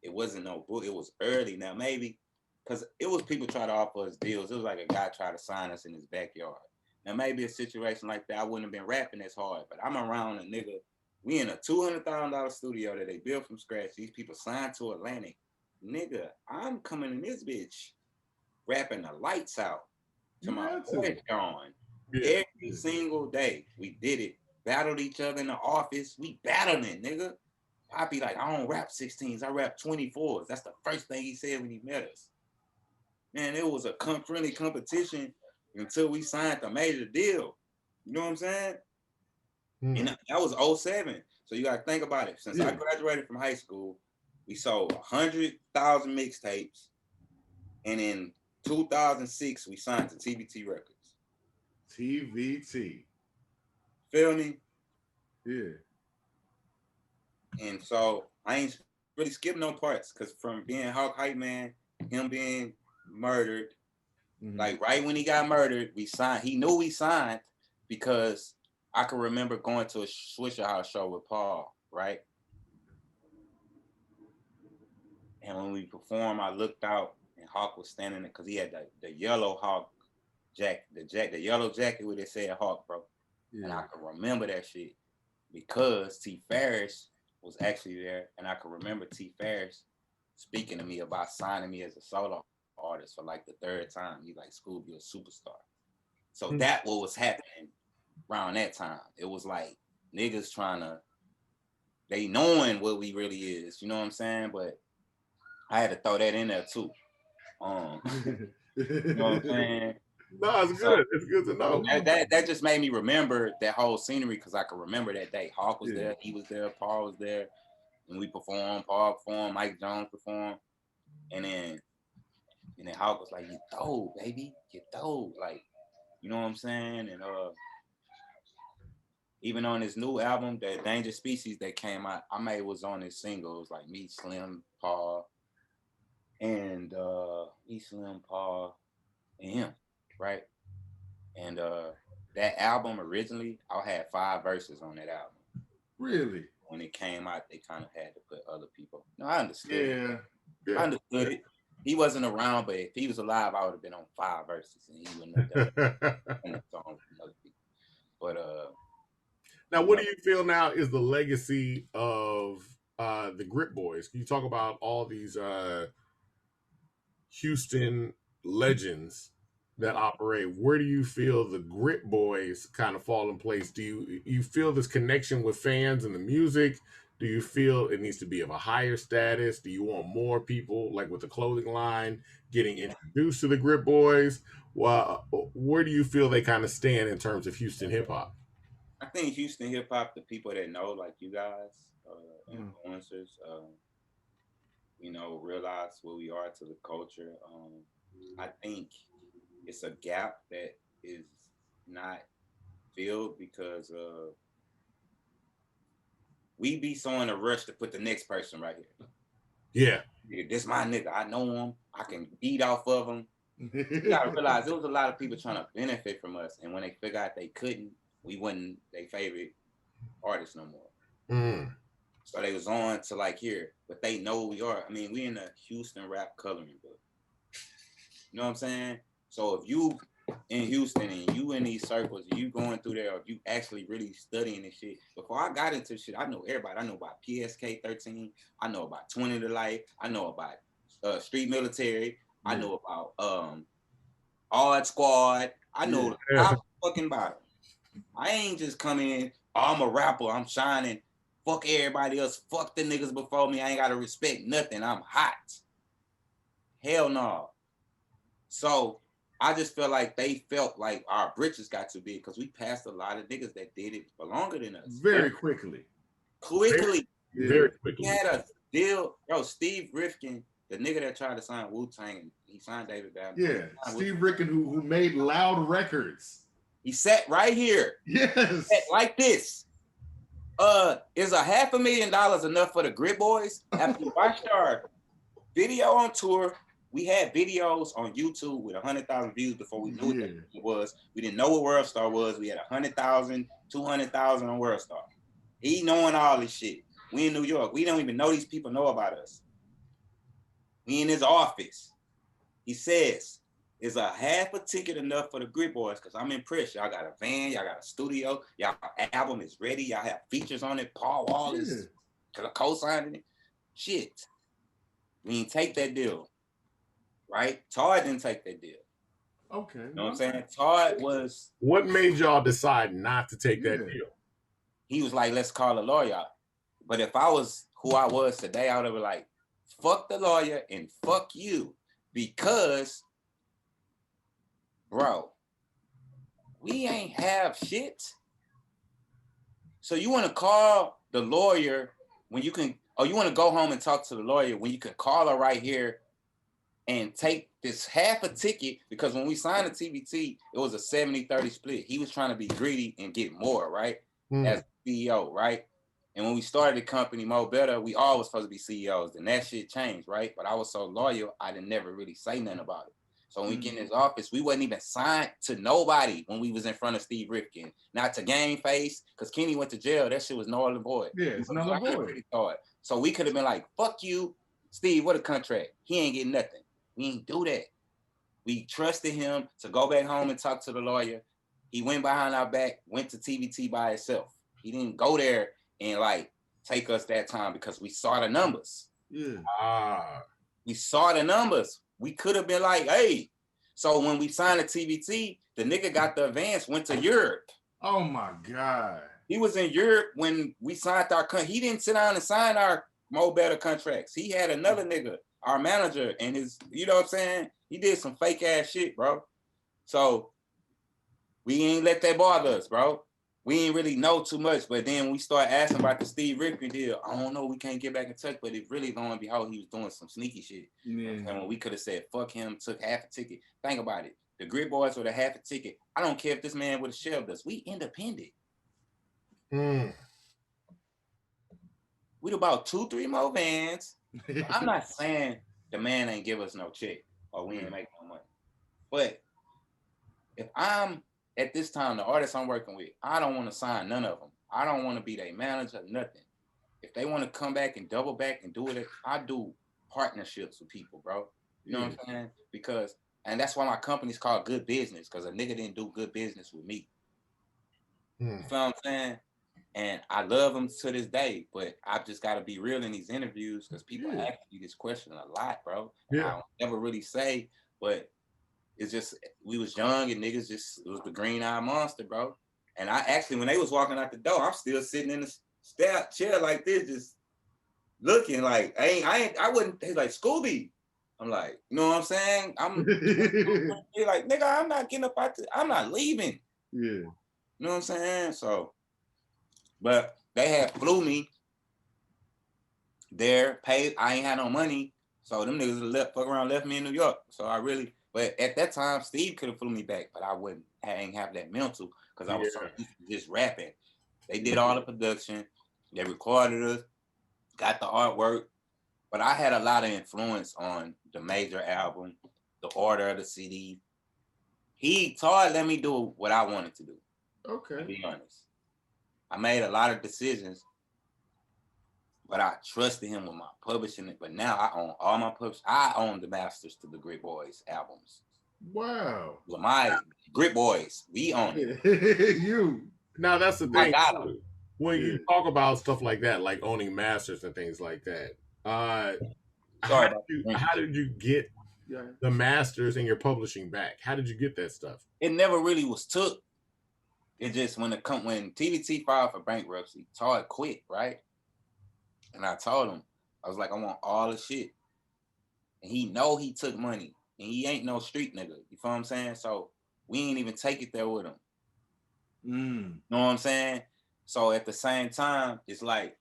it wasn't no book. It was early. Now, maybe, because it was people trying to offer us deals. It was like a guy tried to sign us in his backyard. Now, maybe a situation like that, I wouldn't have been rapping as hard, but I'm around a nigga. We in a $200,000 studio that they built from scratch. These people signed to Atlantic. Nigga, I'm coming in this bitch rapping the lights out to my voice gone. Yeah. Every single day we did it. Battled each other in the office. We battling, nigga. I'd be like, I don't rap 16s. I rap 24s. That's the first thing he said when he met us. Man, it was a friendly competition until we signed the major deal. You know what I'm saying? And that was 07. So you got to think about it. Since I graduated from high school, we sold 100,000 mixtapes. And in 2006, we signed to TBT Records. TVT. Feel me? Yeah. And so I ain't really skipped no parts, because from being Hawk Hype Man, him being murdered, like right when he got murdered, we signed. He knew we signed because I can remember going to a Swisher House show with Paul, right? And when we performed, I looked out and Hawk was standing there because he had the yellow Hawk jacket, the yellow jacket where they said Hawk, bro. Yeah. And I can remember that shit because T. Ferris was actually there, and I can remember T. Ferris speaking to me about signing me as a solo artist for like the third time. He's like, "Scoob, you're a superstar." So that what was happening around that time. It was like niggas trying to, they knowing what we really is, you know what I'm saying? But I had to throw that in there too. You know what I'm saying? No, it's good. It's good to know. That just made me remember that whole scenery, because I could remember that day. Hawk was there, he was there, Paul was there, and we performed. Paul performed, Mike Jones performed, and then Hawk was like, "You dope, baby, you dope," like, you know what I'm saying? And even on his new album, the Danger Species that came out, I made was on his singles, like me, Slim, Paul, and him, right? And that album originally, I had 5 verses on that album. Really? When it came out, they kind of had to put other people. No, I understood. Yeah. I understood it. He wasn't around, but if he was alive, I would have been on 5 verses, and he wouldn't have done a song from other people. But now, what do you feel now is the legacy of the Grit Boys? Can you talk about all these Houston legends that operate? Where do you feel the Grit Boys kind of fall in place? Do you feel this connection with fans and the music? Do you feel it needs to be of a higher status? Do you want more people, like with the clothing line, getting introduced to the Grit Boys? Well, where do you feel they kind of stand in terms of Houston hip hop? I think Houston hip hop, the people that know, like you guys, influencers, you know, realize where we are to the culture. I think it's a gap that is not filled because we be so in a rush to put the next person right here. Yeah, this my nigga. I know him. I can beat off of him. You gotta realize there was a lot of people trying to benefit from us, and when they figured out they couldn't, we wasn't their favorite artist no more. Mm. So they was on to like here, but they know who we are. I mean, we in the Houston rap coloring book. You know what I'm saying? So if you in Houston and you in these circles, you going through there, or if you actually really studying this shit. Before I got into shit, I know everybody. I know about PSK 13. I know about 20 to Life. I know about Street Military. I know about Odd Squad. I know the top fucking bottom. I ain't just come in, oh, I'm a rapper, I'm shining. Fuck everybody else. Fuck the niggas before me. I ain't gotta respect nothing. I'm hot. Hell no. So I just feel like they felt like our britches got too big because we passed a lot of niggas that did it for longer than us. Very quickly. Very quickly. We had a deal, bro. Steve Rifkin, the nigga that tried to sign Wu-Tang, he signed David Banner. Yeah, Steve Rifkin, who made Loud Records. He sat right here. Yes. Sat like this. Is $500,000 enough for the Grit Boys? After you watched our video on tour, we had videos on YouTube with 100,000 views before we knew what it was. We didn't know what World Star was. We had 100,000, 200,000 on World Star. He knowing all this shit. We in New York. We don't even know these people know about us. We in his office. He says, is a half a ticket enough for the Grit Boys? Because I'm impressed. Y'all got a van. Y'all got a studio. Y'all album is ready. Y'all have features on it. Paul Wall is co-signing it. Shit. We didn't take that deal. Right? Todd didn't take that deal. Okay. You know what I'm saying? Todd was... What made y'all decide not to take that deal? He was like, let's call a lawyer. But if I was who I was today, I would have been like, fuck the lawyer and fuck you. Because, bro, we ain't have shit. So you want to call the lawyer when you can, or you want to go home and talk to the lawyer when you can call her right here and take this half a ticket, because when we signed the TBT, it was a 70-30 split. He was trying to be greedy and get more, right? As CEO, right? And when we started the company, Mo Better, we all was supposed to be CEOs. Then that shit changed, right? But I was so loyal, I didn't never really say nothing about it. So when we get in his office, we wasn't even signed to nobody when we was in front of Steve Rifkin. Not to Game Face, because Kenny went to jail. That shit was null and void. Yeah, it's null and void. So we could have been like, fuck you, Steve, what a contract. He ain't getting nothing. We ain't do that. We trusted him to go back home and talk to the lawyer. He went behind our back, went to TBT by himself. He didn't go there and like take us that time because we saw the numbers. We saw the numbers. We could have been like, hey. So when we signed the TBT, the nigga got the advance, went to Europe. Oh my God. He was in Europe when we signed our he didn't sit down and sign our Mo Better contracts. He had another nigga, our manager, and his, you know what I'm saying? He did some fake ass shit, bro. So we ain't let that bother us, bro. We ain't really know too much, but then we start asking about the Steve Rifkin deal. I don't know, we can't get back in touch, but it really going to be how he was doing some sneaky shit. Yeah. And when we could have said, fuck him, took half a ticket. Think about it. The Grit Boys with a half a ticket. I don't care if this man would have shelved us. We independent. We'd about 2-3 more vans. I'm not saying the man ain't give us no check or we ain't make no money. But if I'm at this time, the artists I'm working with, I don't want to sign none of them. I don't want to be their manager, nothing. If they want to come back and double back and do it, I do partnerships with people, bro. You know what I'm saying? Because, and that's why my company's called Good Business, because a nigga didn't do good business with me. You feel what I'm saying? And I love them to this day, but I've just got to be real in these interviews because people ask me this question a lot, bro. And I don't never really say, but it's just, we was young and niggas just, it was the green-eyed monster, bro. And I actually, when they was walking out the door, I'm still sitting in the chair like this, just looking like, I wouldn't, he's like, Scooby. I'm like, you know what I'm saying? I'm like, nigga, I'm not getting up out I'm not leaving. Yeah. You know what I'm saying? So, but they had flew me there, paid, I ain't had no money. So them niggas fuck around, left me in New York. So I really, but at that time, Steve could have flew me back, but I ain't have that mental because I was so used to just rapping. They did all the production, they recorded us, got the artwork, but I had a lot of influence on the major album, the order of the CD. Todd let me do what I wanted to do. Okay. To be honest. I made a lot of decisions but I trusted him with my publishing. But now I own all my publishing. I own the masters to the Grit Boys albums. Wow. Well, my Grit Boys, we own it. You. Now that's the I thing. got them. When Yeah. you talk about stuff like that, like owning masters and things like that, Sorry about that. how did you get Yeah. the masters and your publishing back? How did you get that stuff? It never really was took. It just when TVT filed for bankruptcy, Todd quit, right? And I told him, I was like, I want all the shit. And he know he took money. And he ain't no street nigga. You feel what I'm saying? So we ain't even take it there with him. Mm. Know what I'm saying? So at the same time, it's like,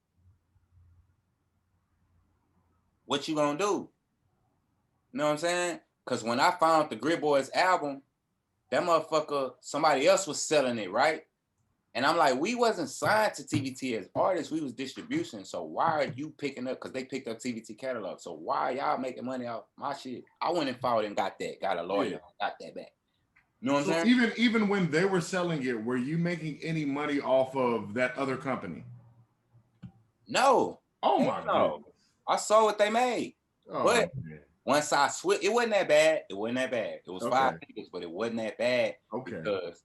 what you gonna do? You know what I'm saying? Because when I found the Grit Boys album, that motherfucker, somebody else was selling it, right? And I'm like, we wasn't signed to TVT as artists, we was distribution. So why are you picking up? Because they picked up TVT catalog. So why are y'all making money off my shit? I went and fought and got a lawyer, got that back. You know what I'm saying? Even when they were selling it, were you making any money off of that other company? No. Oh my god. I saw what they made. Oh, but man. once I switched, it wasn't that bad. It was Okay. 5 figures, but it wasn't that bad. Okay. Because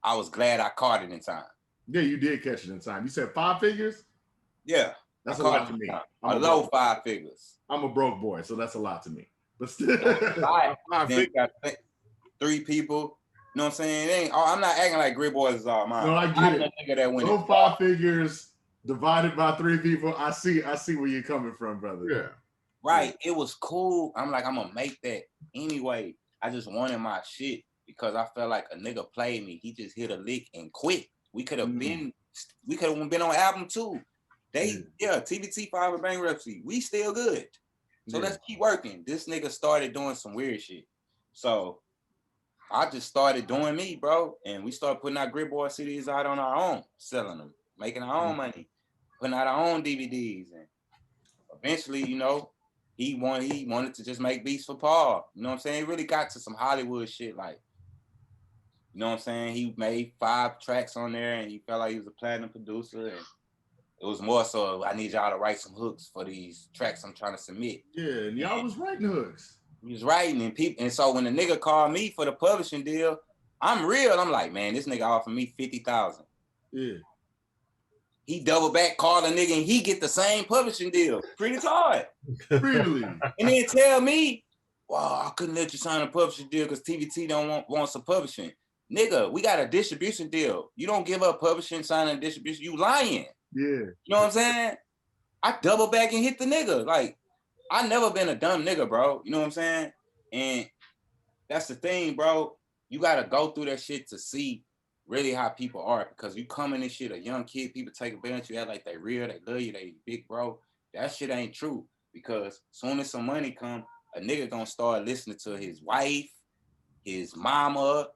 I was glad I caught it in time. Yeah, you did catch it in time. You said 5 figures? Yeah. That's a lot to me. A low 5 figures. I'm a broke boy, so that's a lot to me. But still. Got 3 people. You know what I'm saying? I'm not acting like Grit Boys is all mine. No, I get it. Nigga that went Low 5 figures divided by 3 people. I see where you're coming from, brother. Yeah. Right. It was cool. I'm like, I'm gonna make that anyway. I just wanted my shit because I felt like a nigga played me. He just hit a lick and quit. We could have been on album 2. TBT filed for bankruptcy. We still good. So let's keep working. This nigga started doing some weird shit. So I just started doing me, bro. And we started putting our Grit Boy CDs out on our own, selling them, making our own money, putting out our own DVDs. And eventually, you know, he wanted to just make beats for Paul. You know what I'm saying? He really got to some Hollywood shit, like, you know what I'm saying? He made 5 tracks on there and he felt like he was a platinum producer. And it was more so, I need y'all to write some hooks for these tracks I'm trying to submit. Yeah, and y'all was writing hooks. He was writing and so when the nigga called me for the publishing deal, I'm real. I'm like, man, this nigga offered me $50,000. Yeah. He double back, call the nigga, and he get the same publishing deal. Pretty hard. Really? And then tell me, wow, I couldn't let you sign a publishing deal because TVT don't want some publishing. Nigga, we got a distribution deal. You don't give up publishing, signing a distribution. You lying. Yeah. You know what I'm saying? I double back and hit the nigga. Like, I never been a dumb nigga, bro. You know what I'm saying? And that's the thing, bro. You got to go through that shit to see really how people are, because you come in this shit, a young kid, people take advantage of you, act like they real, they love you, they big bro. That shit ain't true, because soon as some money come, a nigga gonna start listening to his wife, his mama,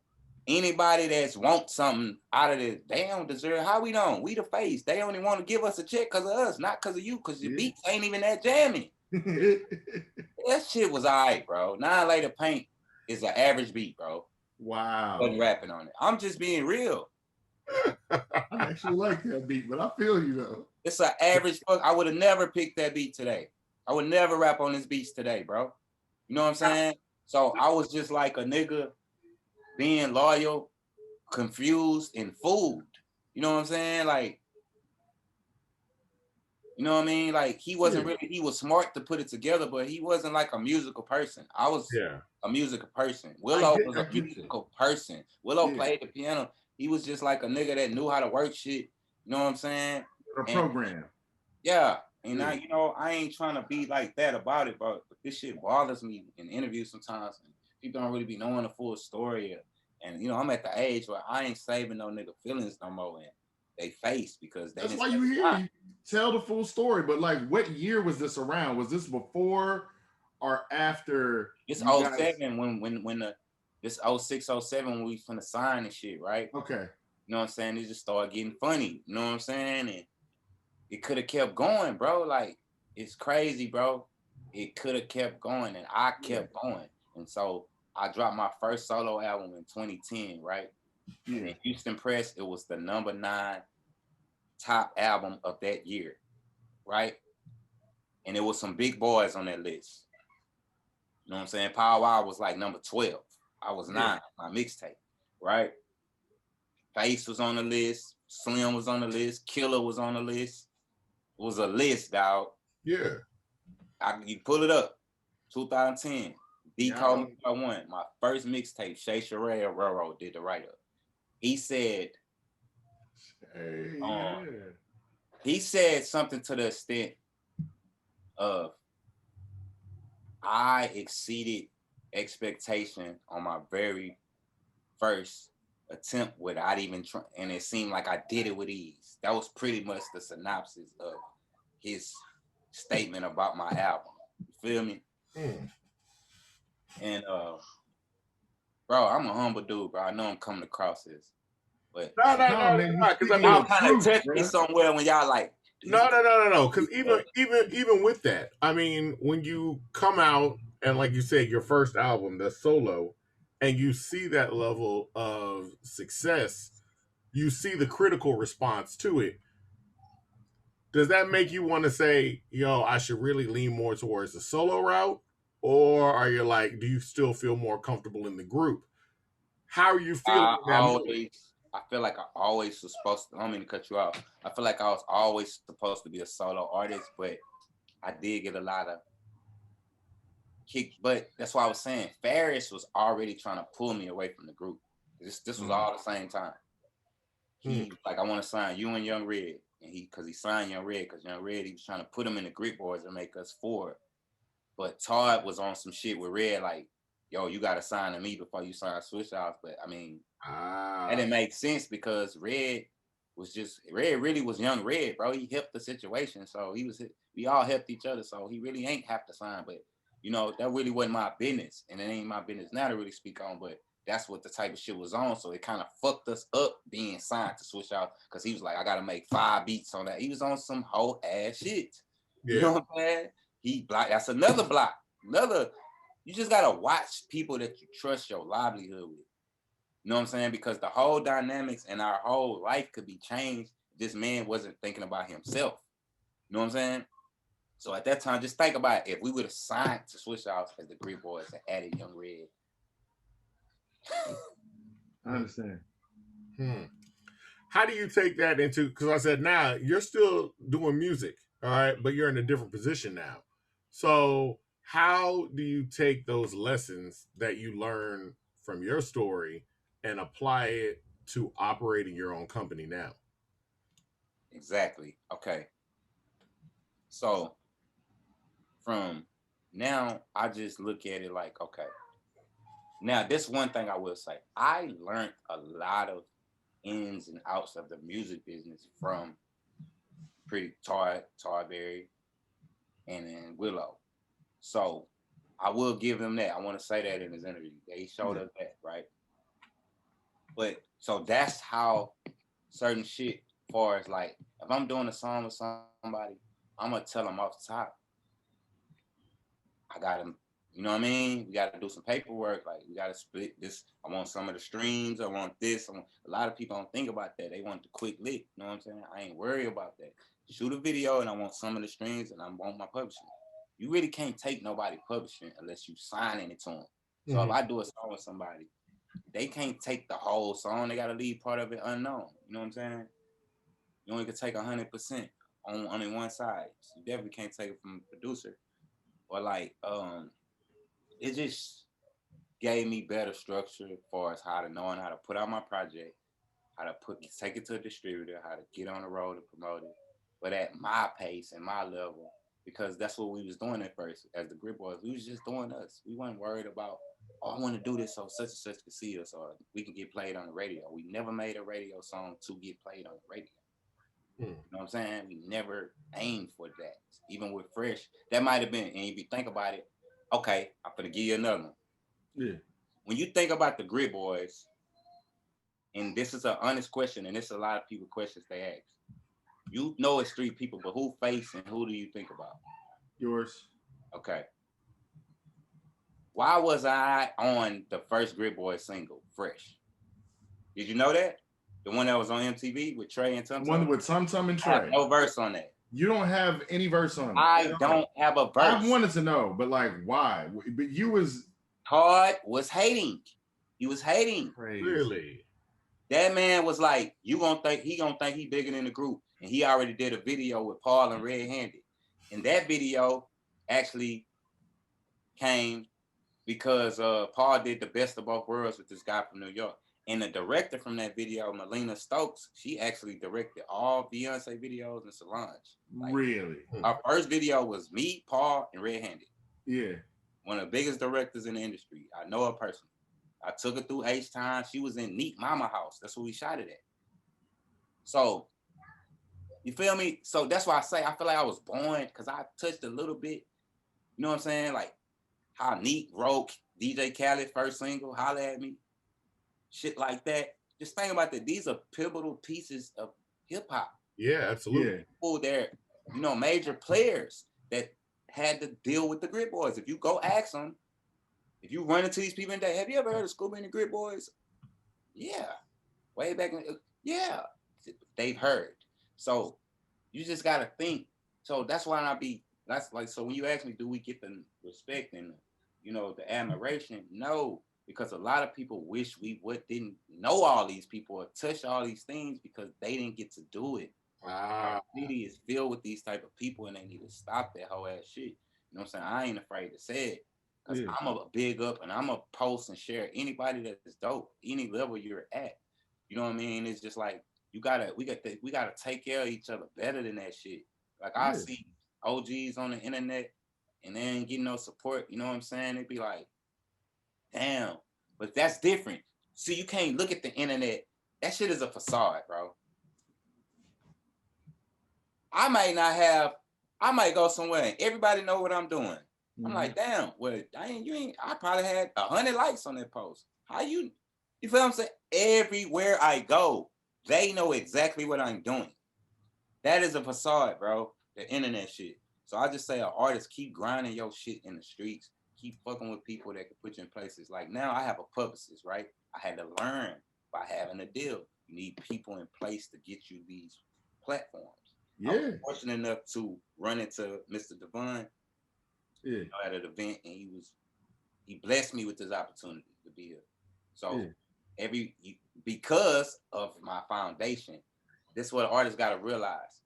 anybody that's want something out of this. They don't deserve. How we don't? We the face. They only want to give us a check because of us, not because of you, because your beats ain't even that jammy. That shit was all right, bro. 9 Later Paint is an average beat, bro. Wow. Wasn't rapping on it. I'm just being real. I actually like that beat, but I feel you though. It's an average fuck. I would have never picked that beat today. I would never rap on this beats today, bro. You know what I'm saying? So I was just like a nigga being loyal, confused, and fooled. You know what I'm saying? Like, you know what I mean? Like, he wasn't really, he was smart to put it together, but he wasn't like a musical person. I was a musical person. Willow was a musical person. Willow played the piano. He was just like a nigga that knew how to work shit. You know what I'm saying? A program. Yeah. And I, you know, I ain't trying to be like that about it, but this shit bothers me in interviews sometimes. And people don't really be knowing the full story. And, you know, I'm at the age where I ain't saving no nigga feelings no more in they face, because that's why you here. You tell the full story. But like, what year was this around? Was this before or after? It's 07 when this 06, 07 when we finna sign and shit, right? Okay. You know what I'm saying? It just started getting funny. You know what I'm saying? And it could have kept going, bro. Like, it's crazy, bro. It could have kept going, and I kept going. And so I dropped my first solo album in 2010, right? Yeah. And in Houston Press, it was the #9 top album of that year. right? And there was some big boys on that list. You know what I'm saying? Power Wow was like number 12. I was 9, my mixtape, right? Face was on the list. Slim was on the list. Killer was on the list. It was a list, dog. Yeah. You pull it up. 2010. B Yeah. Called Me by One. My first mixtape, Shay Sheree Railroad did the write-up. He said, Hey, yeah. he said something to the extent of, I exceeded expectation on my very first attempt without even trying, and it seemed like I did it with ease. That was pretty much the synopsis of his statement about my album. You feel me? And bro, I'm a humble dude, bro. I know I'm coming across this, but No, man, because I mean, y'all kind of touched me somewhere when y'all like. No. Because even with that, I mean, when you come out and like you said, your first album, the solo, and you see that level of success, you see the critical response to it. Does that make you want to say, yo, I should really lean more towards the solo route? Or are you like, do you still feel more comfortable in the group? How are you feeling? I feel like I always was supposed to, I don't mean to cut you off. I feel like I was always supposed to be a solo artist, but I did get a lot of kick. But that's why I was saying Ferris was already trying to pull me away from the group. This was all the same time. He like, I want to sign you and Young Red. And because he signed Young Red, because Young Red, he was trying to put him in the Greek boys and make us forward. But Todd was on some shit with Red, like, yo, you got to sign to me before you sign Switch Off. But I mean, that didn't make sense because Red really was Young Red, bro. He helped the situation. So we all helped each other. So he really ain't have to sign. But, you know, that really wasn't my business. And it ain't my business now to really speak on. But that's what the type of shit was on. So it kind of fucked us up being signed to Switch Off because he was like, I got to make 5 beats on that. He was on some whole ass shit. Yeah. You know what I'm saying? That's another block. You just got to watch people that you trust your livelihood with. You know what I'm saying? Because the whole dynamics and our whole life could be changed. This man wasn't thinking about himself. You know what I'm saying? So at that time, just think about it. If we would have signed to Switch Off as the Greek boys and added Young Red. I understand. How do you take that into, because I said now you're still doing music, all right, but you're in a different position now. So how do you take those lessons that you learn from your story and apply it to operating your own company now? Exactly. Okay. So from now, I just look at it like, okay. Now, this one thing I will say. I learned a lot of ins and outs of the music business from pretty Tarberry and then Willow. So I will give him that. I want to say that in his interview. He showed us that, right? But so that's how certain shit, as far as like, if I'm doing a song with somebody, I'm gonna tell them off the top. I got him. You know what I mean? We got to do some paperwork. Like, we got to split this. I want some of the streams. I want this. A lot of people don't think about that. They want the quick lick. You know what I'm saying? I ain't worried about that. Shoot a video and I want some of the streams and I want my publishing. You really can't take nobody publishing unless you signing it to them. So if I do a song with somebody, they can't take the whole song. They got to leave part of it unknown. You know what I'm saying? You only can take 100% on only one side. So you definitely can't take it from a producer. Or like, it just gave me better structure as far as knowing how to put out my project, how to take it to a distributor, how to get on the road and promote it, but at my pace and my level, because that's what we was doing at first as the Grip Boys. We was just doing us. We weren't worried about, I want to do this so such and such can see us or we can get played on the radio. We never made a radio song to get played on the radio. You know what I'm saying? We never aimed for that. Even with Fresh, that might have been, and if you think about it, okay, I'm gonna give you another one. Yeah. When you think about the Grit Boys, and this is an honest question, and it's a lot of people questions they ask. You know it's 3 people, but who face and who do you think about? Yours. Okay. Why was I on the first Grit Boys single, Fresh? Did you know that? The one that was on MTV with Trey and Tum Tum? One with Tum Tum and Trey. No verse on that. You don't have any verse on it. I don't have a verse. I wanted to know, but like, why? But you was Todd was hating. He was hating. crazy. Really? That man was like, he gonna think he bigger than the group. And he already did a video with Paul and Red Handed. And that video actually came because Paul did the best of both worlds with this guy from New York. And the director from that video, Melina Stokes, she actually directed all Beyonce videos and Solange. Like, really? our first video was me, Paul, and Red Handed. Yeah. One of the biggest directors in the industry. I know her personally. I took her through H-Time. She was in Neat Mama House. That's where we shot it at. So, you feel me? So that's why I say I feel like I was born because I touched a little bit. You know what I'm saying? Like how Neat wrote DJ Khaled first single, Holla at Me. Shit like that. Just think about that. These are pivotal pieces of hip hop. Yeah, absolutely. People, they're, major players that had to deal with the Grit Boys. If you go ask them, if you run into these people in day, have you ever heard of Scooby and the Grit Boys? Yeah. Way back in, yeah. They've heard. So you just gotta think. So that's why that's like, so when you ask me, do we get the respect and the admiration? No. Because a lot of people wish we didn't know all these people or touch all these things because they didn't get to do it. Our city is filled with these type of people and they need to stop that whole ass shit. You know what I'm saying? I ain't afraid to say it because I'm a big up and I'm a post and share anybody that's dope, any level you're at. You know what I mean? It's just like we gotta take care of each other better than that shit. Like I see OGs on the internet and they ain't getting no support. You know what I'm saying? They be like, damn, but that's different. See, you can't look at the internet. That shit is a facade, bro. I might go somewhere and everybody know what I'm doing. I'm like, damn, well, I probably had 100 likes on that post. How you feel what I'm saying? Everywhere I go, they know exactly what I'm doing. That is a facade, bro. The internet shit. So I just say an artist, keep grinding your shit in the streets. Keep fucking with people that can put you in places. Like now I have a publicist, right? I had to learn by having a deal. You need people in place to get you these platforms. Yeah. I was fortunate enough to run into Mr. Devon at an event, and he blessed me with this opportunity to be here. So because of my foundation, this is what artists gotta realize.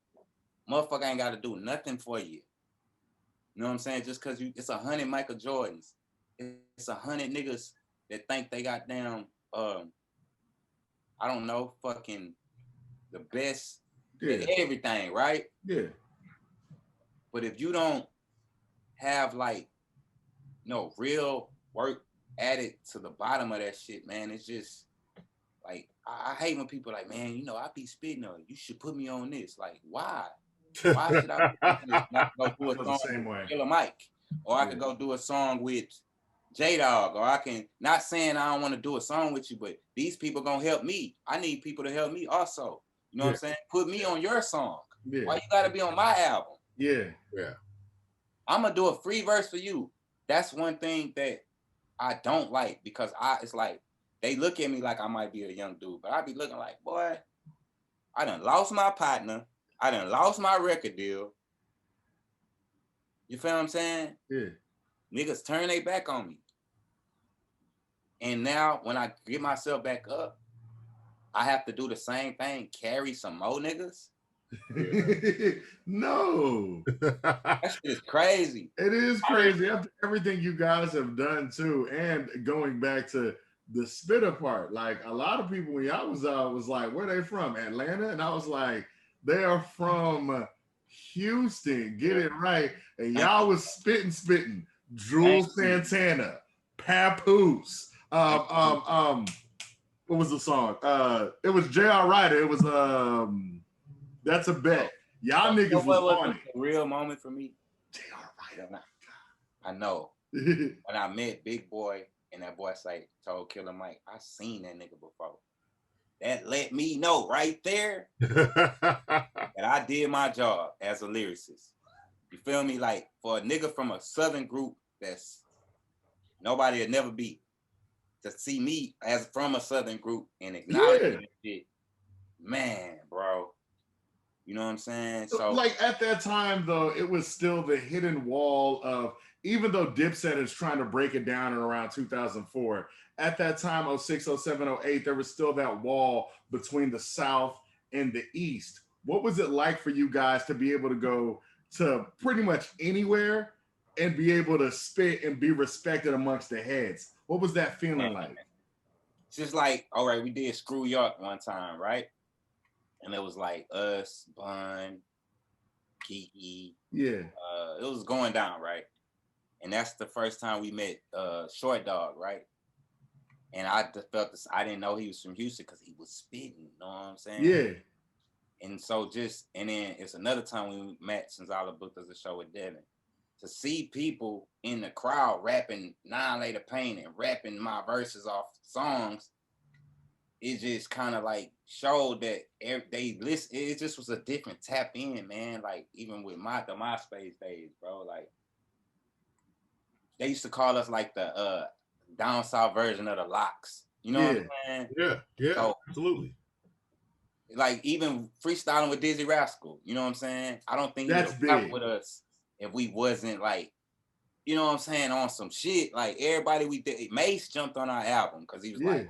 Motherfucker ain't gotta do nothing for you. You know what I'm saying? Just because it's 100 Michael Jordans. It's 100 niggas that think they got down, I don't know, fucking the best at everything, right? Yeah. But if you don't have real work added to the bottom of that shit, man, it's just like, I hate when people are like, man, I be spitting on it. You should put me on this. Like, why? Why should I go do a song with Killer Mike? Or I could go do a song with J-Dog, or I can, not saying I don't want to do a song with you, but these people gonna help me. I need people to help me also. You know what I'm saying? Put me on your song. Why you gotta be on my album? Yeah. I'm gonna do a free verse for you. That's one thing that I don't like because it's like they look at me like I might be a young dude, but I be looking like, boy, I done lost my partner. I done lost my record deal. You feel what I'm saying? Yeah. Niggas turn their back on me. And now when I get myself back up, I have to do the same thing, carry some more niggas. No. That shit is crazy. It is crazy. After everything you guys have done too, and going back to the spitter part, like a lot of people when y'all was like, where they from? Atlanta? And I was like, they are from Houston. Get it right. And y'all was spitting. Drew Santana, Papoose. What was the song? It was J.R. Ryder. It was That's a Bet. Y'all niggas was on it. A real moment for me. J.R. Ryder. I know. When I met Big Boy and that boy told Killer Mike, I seen that nigga before. That let me know right there that I did my job as a lyricist. You feel me? Like for a nigga from a Southern group that's nobody will never beat, to see me as from a Southern group and acknowledge that shit, man, bro. You know what I'm saying? So like at that time though, it was still the hidden wall of, even though Dipset is trying to break it down in around 2004, at that time, 06, 07, 08, there was still that wall between the South and the East. What was it like for you guys to be able to go to pretty much anywhere and be able to spit and be respected amongst the heads? What was that feeling like? It's just like, all right, we did Screw York one time, right? And it was like us, Bun, Kiki. Yeah. It was going down, right? And that's the first time we met Short Dog, right? And I just felt this. I didn't know he was from Houston because he was spitting. You know what I'm saying? Yeah. And so and then it's another time we met since I booked as a show with Devin. To see people in the crowd rapping Nine Later Pain and rapping my verses off songs, it just kind of like showed that they listen. It just was a different tap in, man. Like even with the MySpace days, bro. Like they used to call us like the down south version of the Locks. You know what I'm saying? Yeah, so, absolutely. Like even freestyling with Dizzy Rascal, you know what I'm saying? I don't think that's he would rap with us if we wasn't like, you know what I'm saying, on some shit. Like everybody we did, Mace jumped on our album because he was like,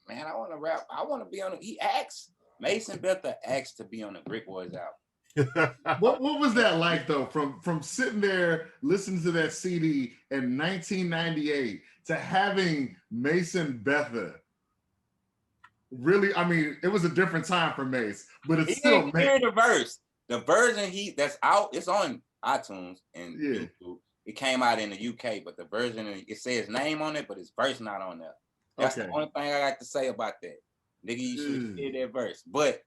man, I want to rap. I want to be on it. He asked, Mason Betha asked to be on the Brick Boys album. what was that like though? From sitting there listening to that CD in 1998 to having Mason Betha. Really, I mean, it was a different time for Mace, but it's still hear the verse. The version that's out, it's on iTunes and YouTube. It came out in the UK, but the version it says name on it, but his verse not on there. That's the only thing I got to say about that. Nigga, you should hear that verse. But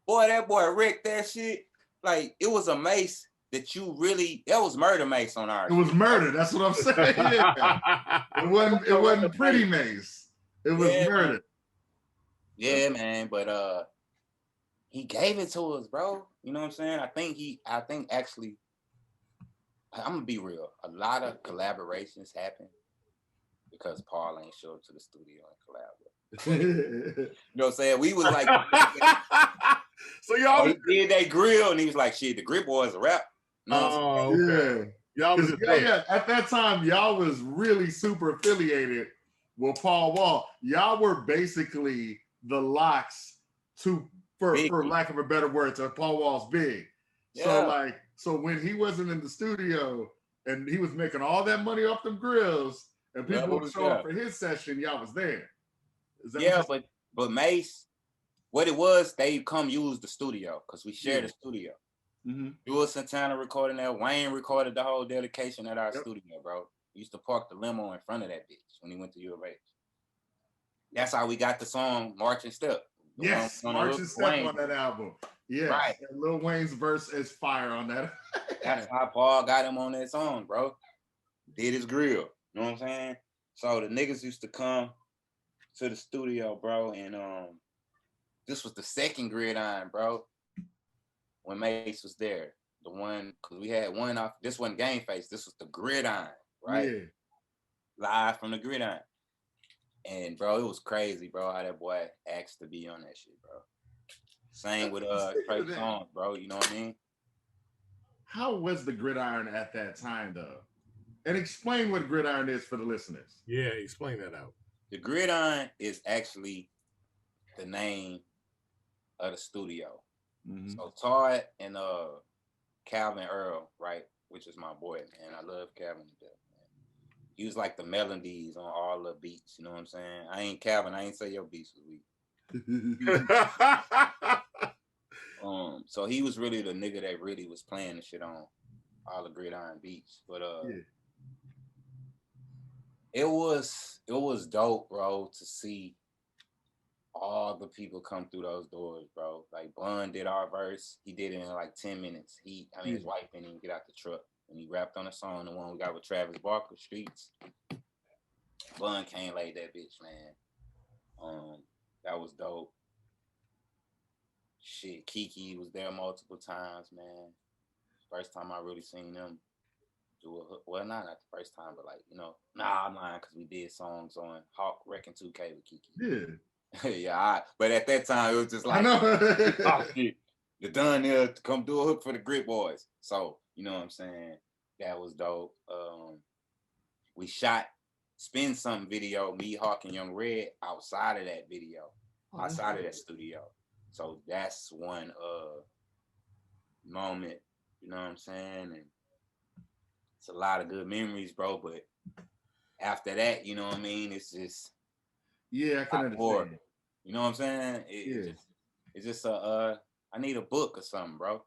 boy, that boy Rick, that shit, like it was a Mace that was Murder Mace on our shit. It was murder, that's what I'm saying. Yeah. It wasn't pretty Mace. It was murder. Man. Yeah, man, but he gave it to us, bro. You know what I'm saying? I think actually, I'm gonna be real. A lot of collaborations happen because Paul ain't show up to the studio and collaborate. You know what I'm saying? We was like, so y'all he did that grill, and he was like, "Shit, the Grip Boys a rap." You know okay. Y'all was at that time, y'all was really super affiliated with Paul Wall. Y'all were basically the Locks for lack of a better word, to Paul Wall's Big. Yeah. So when he wasn't in the studio and he was making all that money off them grills and people would show up for his session, y'all was there. But Mace, what it was, they come use the studio because we shared the studio. Jewel Santana recording that. Wayne recorded the whole dedication at our studio, bro. We used to park the limo in front of that bitch when he went to U of H. That's how we got the song Marching Step. Yes, Marching Step on that album. Yes, right. And Lil Wayne's verse is fire on that. That's how Paul got him on that song, bro. Did his grill. You know what I'm saying? So the niggas used to come to the studio, bro, and this was the second gridiron, bro. When Mace was there, the one, because we had one off. This wasn't Game Face. This was the gridiron, right? Yeah. Live from the gridiron. And bro, it was crazy, bro, how that boy asked to be on that shit, bro. Same with Trey Songz, bro. You know what I mean? How was the gridiron at that time, though? And explain what gridiron is for the listeners. Yeah, explain that out. The gridiron is actually the name of the studio. So Todd and Calvin Earl, right, which is my boy, man. I love Calvin to death, man. He was like the melodies on all the beats, you know what I'm saying? I ain't Calvin, I ain't say your beats was weak. So he was really the nigga that really was playing the shit on all the gridiron beats. But it was dope, bro, to see all the people come through those doors, bro. Like Bun did our verse. He did it in like 10 minutes. His wife didn't even get out the truck. And he rapped on a song, the one we got with Travis Barker, Streets. Bun can't lay that bitch, man. That was dope. Shit, Kiki was there multiple times, man. First time I really seen them do a hook. Well, not the first time, but like, you know, I'm lying because we did songs on Hawk Wrecking 2K with Kiki. Yeah. Yeah, but at that time it was just I like, oh know. shit, the done there to come do a hook for the Grit Boys. So you know what I'm saying? That was dope. We shot Spin Something video, me, Hawk, and Young Red outside of that video, outside of that studio. So that's one moment, you know what I'm saying? And it's a lot of good memories, bro. But after that, you know what I mean? It's just Yeah, I can more. understand. You know what I'm saying? Yeah. It's just I need a book or something, bro.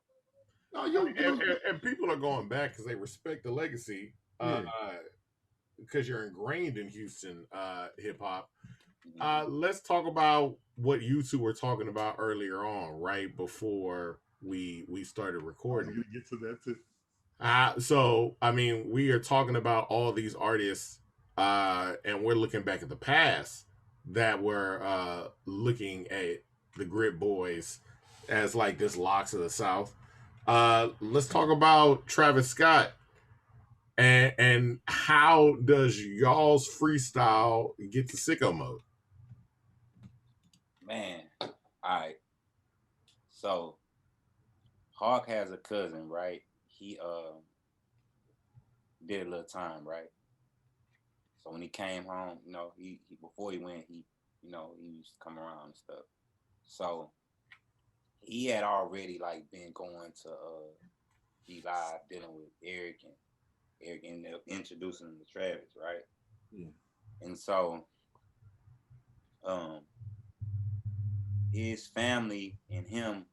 No, I mean, you and people are going back because they respect the legacy. yeah. Because you're ingrained in Houston hip hop. Mhm. Let's talk about what you two were talking about earlier on, right before we started I was recording. gonna get to that too. So I mean, we are talking about all these artists, and we're looking back at the past that were looking at the Grit Boys as like this locks of the South. Let's talk about Travis Scott and how does y'all's freestyle get to sicko mode? Man, all right. So Hawk has a cousin, right? He did a little time, right? So when he came home, you know, he before he went, you know, he used to come around and stuff. So he had already like been going to be live dealing with Eric ended up introducing him to Travis, right? Yeah. And so um his family and him,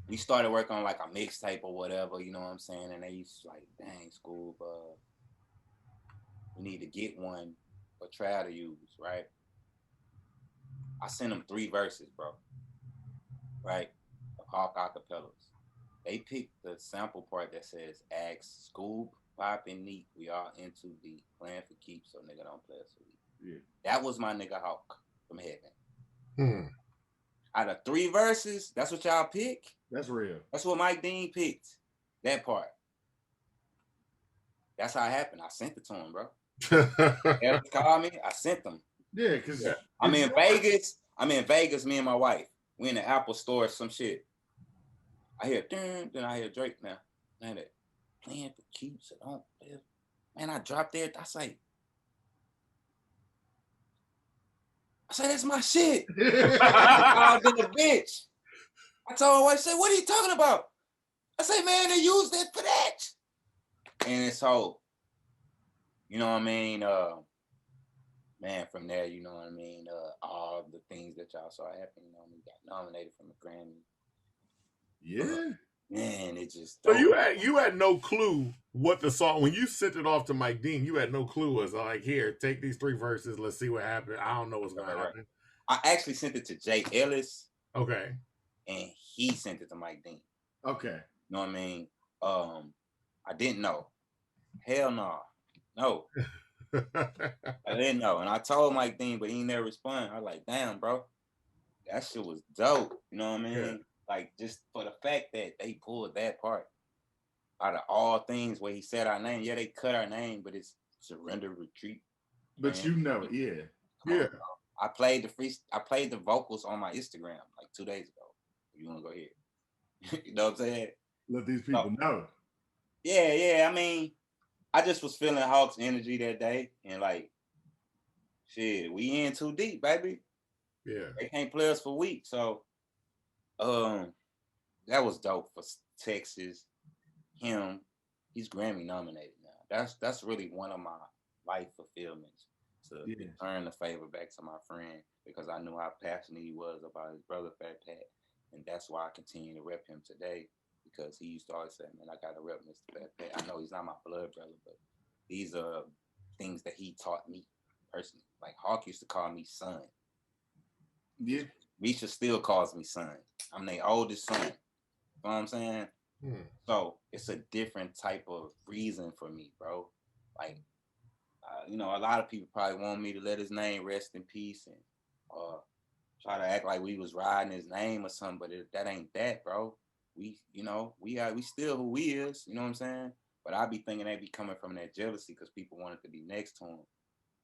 we started working on like a mixtape or whatever, you know what I'm saying? And they used to like, dang, Scoob, we need to get one for Trav to use, right? I sent them 3 verses, bro, right? Of Hawk acapellas. They picked the sample part that says, ask Scoob, Pop, and Neat. We all into the plan for keeps, so nigga don't play us for weak. Yeah. That was my nigga Hawk from Heaven. Hmm. Out of 3 verses, that's what y'all pick? That's real. That's what Mike Dean picked. That part. That's how it happened. I sent it to him, bro. Ellis called me. I sent them. Yeah, because Yeah. I'm in Vegas. Me and my wife. We in the Apple store, some shit. I hear, then I hear Drake now. Man, that playing for keeps. So don't play. Man, I dropped there. I say, that's my shit. I was in the bitch. I told my wife, I said, what are you talking about? I say, man, they used that for that. And it's so, you know what I mean? Man, from there, you know what I mean? All the things that y'all saw happen, you know, we got nominated from a Grammy. Yeah. Man, it just So dope. you had no clue what the song when you sent it off to Mike Dean. You had no clue. It was like, here, take these 3 verses. Let's see what happens. I don't know what's going to happen. I actually sent it to Jay Ellis. Okay. And he sent it to Mike Dean. Okay. You know what I mean? I didn't know. Hell no. No. I didn't know. And I told Mike Dean, but he never responded. I was like, damn, bro. That shit was dope. You know what I mean? Yeah. Like, just for the fact that they pulled that part out of all things where he said our name. Yeah, they cut our name, but it's surrender, retreat. But Man. you know, yeah. Yeah. I played the vocals on my Instagram like 2 days ago. If you want to go here. You know what I'm saying? Let these people know. Yeah. I mean, I just was feeling Hawk's energy that day, and like, shit, we in too deep, baby. Yeah. They can't play us for weeks, so that was dope for Texas. Him, he's Grammy nominated now. That's really one of my life fulfillments to return the favor back to my friend because I knew how passionate he was about his brother Fat Pat, and that's why I continue to rep him today. Because he used to always say, man, I got to rep Mr. Fat Pat. I know he's not my blood brother, but these are things that he taught me personally. Like Hawk used to call me son. Yeah. Risha still calls me son. I'm their oldest son. You know what I'm saying? So it's a different type of reason for me, bro. Like, you know, a lot of people probably want me to let his name rest in peace and try to act like we was riding his name or something, but that ain't that, bro. We, you know, we still who we is, you know what I'm saying? But I be thinking they be coming from that jealousy because people wanted to be next to him.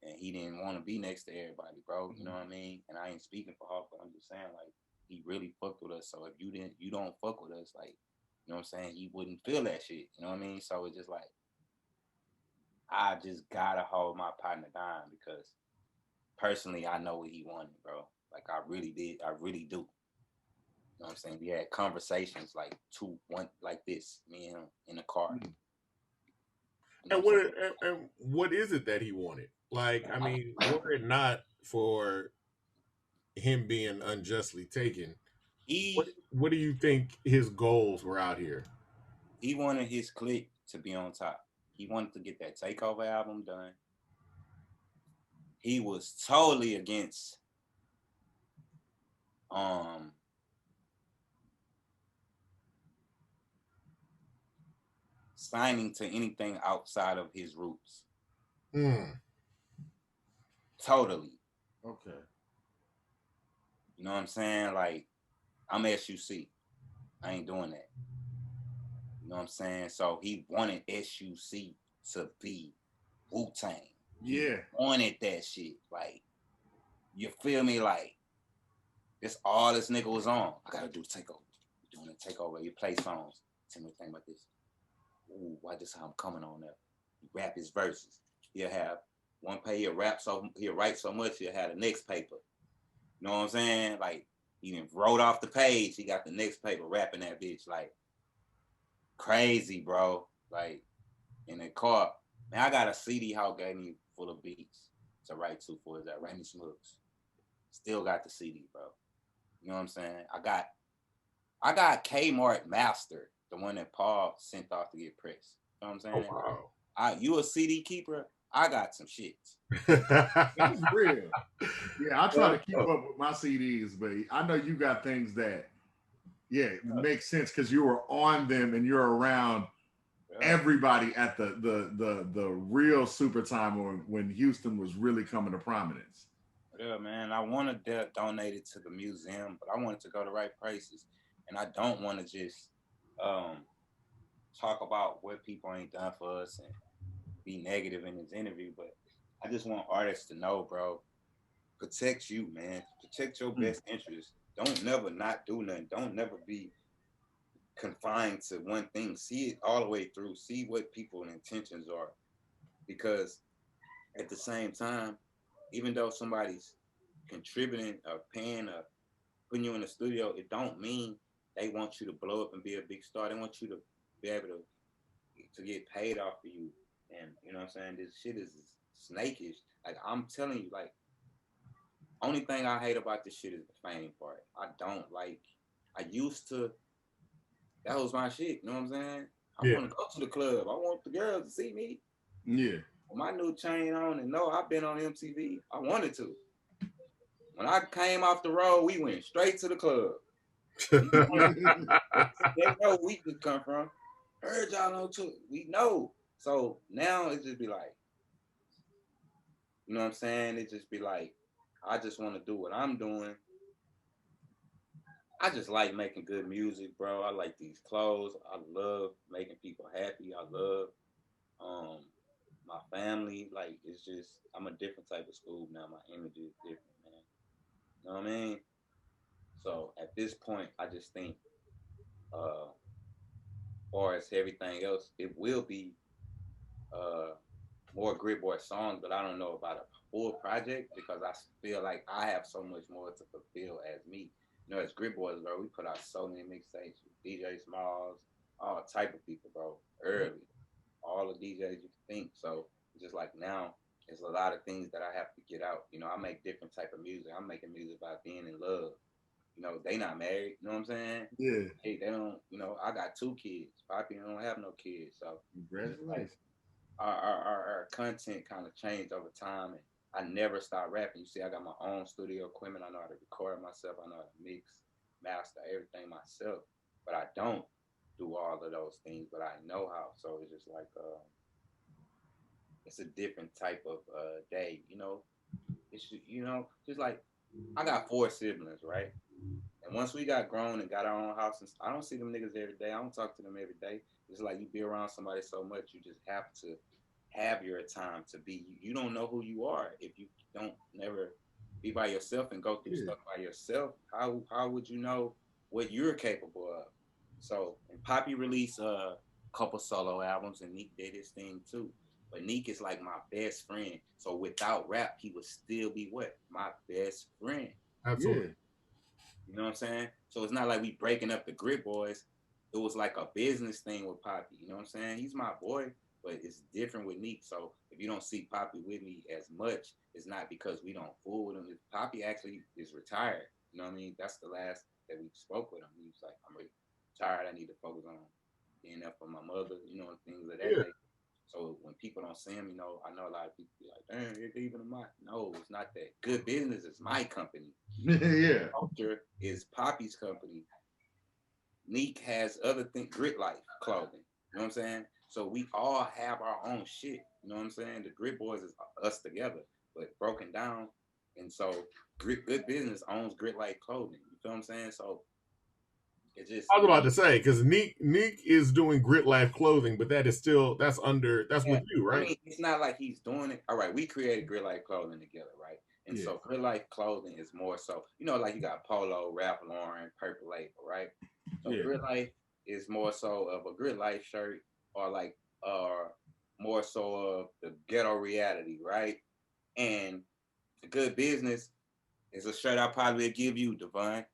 and he didn't want to be next to everybody, bro. You know what I mean? And I ain't speaking for Hawk, but I'm just saying, like, he really fucked with us. So if you don't fuck with us, like, you know what I'm saying, he wouldn't feel that shit. You know what I mean? So it's just like, I just gotta hold my partner down because personally, I know what he wanted, bro. Like, I really did. I really do. You know what I'm saying? We had conversations like one like this, me and him in the car. You know And what I'm saying? what is it that he wanted? Like, I mean, were it not for him being unjustly taken, He what do you think his goals were out here? he wanted his clique to be on top. He wanted to get that takeover album done. He was totally against um signing to anything outside of his roots. Mm. Totally. Okay. You know what I'm saying? Like, I'm SUC. I ain't doing that. You know what I'm saying? So he wanted SUC to be Wu-Tang. He Yeah. wanted that shit. Like, you feel me? Like, this all this nigga was on. I gotta do the takeover. You're doing the takeover. You play songs. Tell me a thing about this. Ooh, why this how I'm coming on there? He rap his verses. He'll have one page, he'll write so much, he'll have the next paper. You know what I'm saying? Like, he done wrote off the page, he got the next paper rapping that bitch like crazy, bro. Like, in the car. Man, I got a CD Hawk gave me full of beats to write to for that Randy Smooths. Still got the CD, bro. You know what I'm saying? I got Kmart Master, the one that Paul sent off to get pressed. You know what I'm Oh saying? wow. You a CD keeper? I got some shit. That's real. Yeah, I try to keep Oh, up with my CDs, but I know you got things that, yeah, it makes sense because you were on them and you're around Yeah, everybody at the real super time when Houston was really coming to prominence. yeah, man. I want to donate it to the museum, but I want it to go to right places, and I don't want to just um, talk about what people ain't done for us and be negative in this interview. But I just want artists to know, bro, protect you, man. Protect your Mm. best interests. Don't never not do nothing. Don't never be confined to one thing. See it all the way through. See what people's intentions are. Because at the same time, even though somebody's contributing or paying or putting you in the studio, it don't mean they want you to blow up and be a big star. They want you to be able to get paid off for you. And you know what I'm saying? This shit is snakish. Like, I'm telling you, like, only thing I hate about this shit is the fame part. I don't like. I used to. That was my shit. You know what I'm saying? I yeah. want to go to the club. I want the girls to see me Yeah. with my new chain on and know I've been on MTV. I wanted to. When I came off the road, we went straight to the club. They know we could come from. Heard y'all know too. We know. So now it just be like, you know what I'm saying? It just be like, I just want to do what I'm doing. I just like making good music, bro. I like these clothes. I love making people happy. I love um my family. Like, it's just, I'm a different type of school now. My energy is different, man. You know what I mean? So at this point, I just think, as far as everything else, it will be uh more Grit Boy songs, but I don't know about a full project because I feel like I have so much more to fulfill as me. You know, as Grit Boys, bro, we put out so many mixtapes with DJ Smalls, all type of people, bro, early. All the DJs you can think. So it's just like now, there's a lot of things that I have to get out. You know, I make different type of music. I'm making music about being in love. You know, they not married. You know what I'm saying? Yeah. Hey, they don't. You know, I got 2 kids. Poppy don't have no kids. So it's just like Congratulations. our content kind of changed over time, and I never stopped rapping. You see, I got my own studio equipment. I know how to record myself. I know how to mix, master everything myself. But I don't do all of those things. But I know how. So it's just like it's a different type of day. You know, it's just like I got 4 siblings, right? And once we got grown and got our own house, and I don't see them niggas every day. I don't talk to them every day. It's like you be around somebody so much, you just have to have your time to be you. You don't know who you are if you don't never be by yourself and go through Yeah. stuff by yourself. How would you know what you're capable of? So, and Poppy released a couple solo albums, and Neek did his thing too. But Neek is like my best friend. So without rap, he would still be what? My best friend. Absolutely. Yeah. You know what I'm saying? So it's not like we breaking up the Grit Boys. It was like a business thing with Poppy. You know what I'm saying? He's my boy, but it's different with Neek. So if you don't see Poppy with me as much, it's not because we don't fool with him. Poppy actually is retired. You know what I mean? That's the last that we spoke with him. He was like, I'm retired. I need to focus on being there for my mother, you know, and things of that Yeah. nature. So when people don't see him, you know, I know a lot of people be like, damn, you're leaving him out. No, it's not that. Good Business is my company. Yeah. Culture is Poppy's company. Neek has other things, Grit Life clothing. You know what I'm saying? So we all have our own shit. You know what I'm saying? The Grit Boys is us together, but broken down. And so Good Business owns Grit Life clothing. You feel what I'm saying? So it's just I was about to say because Neek is doing Grit Life clothing, but that is still that's yeah. with you, I right? mean, it's not like he's doing it. All right, we created Grit Life clothing together, right? And Yeah. so Grit Life clothing is more so, you know, like you got Polo, Ralph Lauren, Purple Label, right? So Yeah. Grit Life is more so of a Grit Life shirt or like more so of the ghetto reality, right? And the Good Business is a shirt I probably would give you, Devon,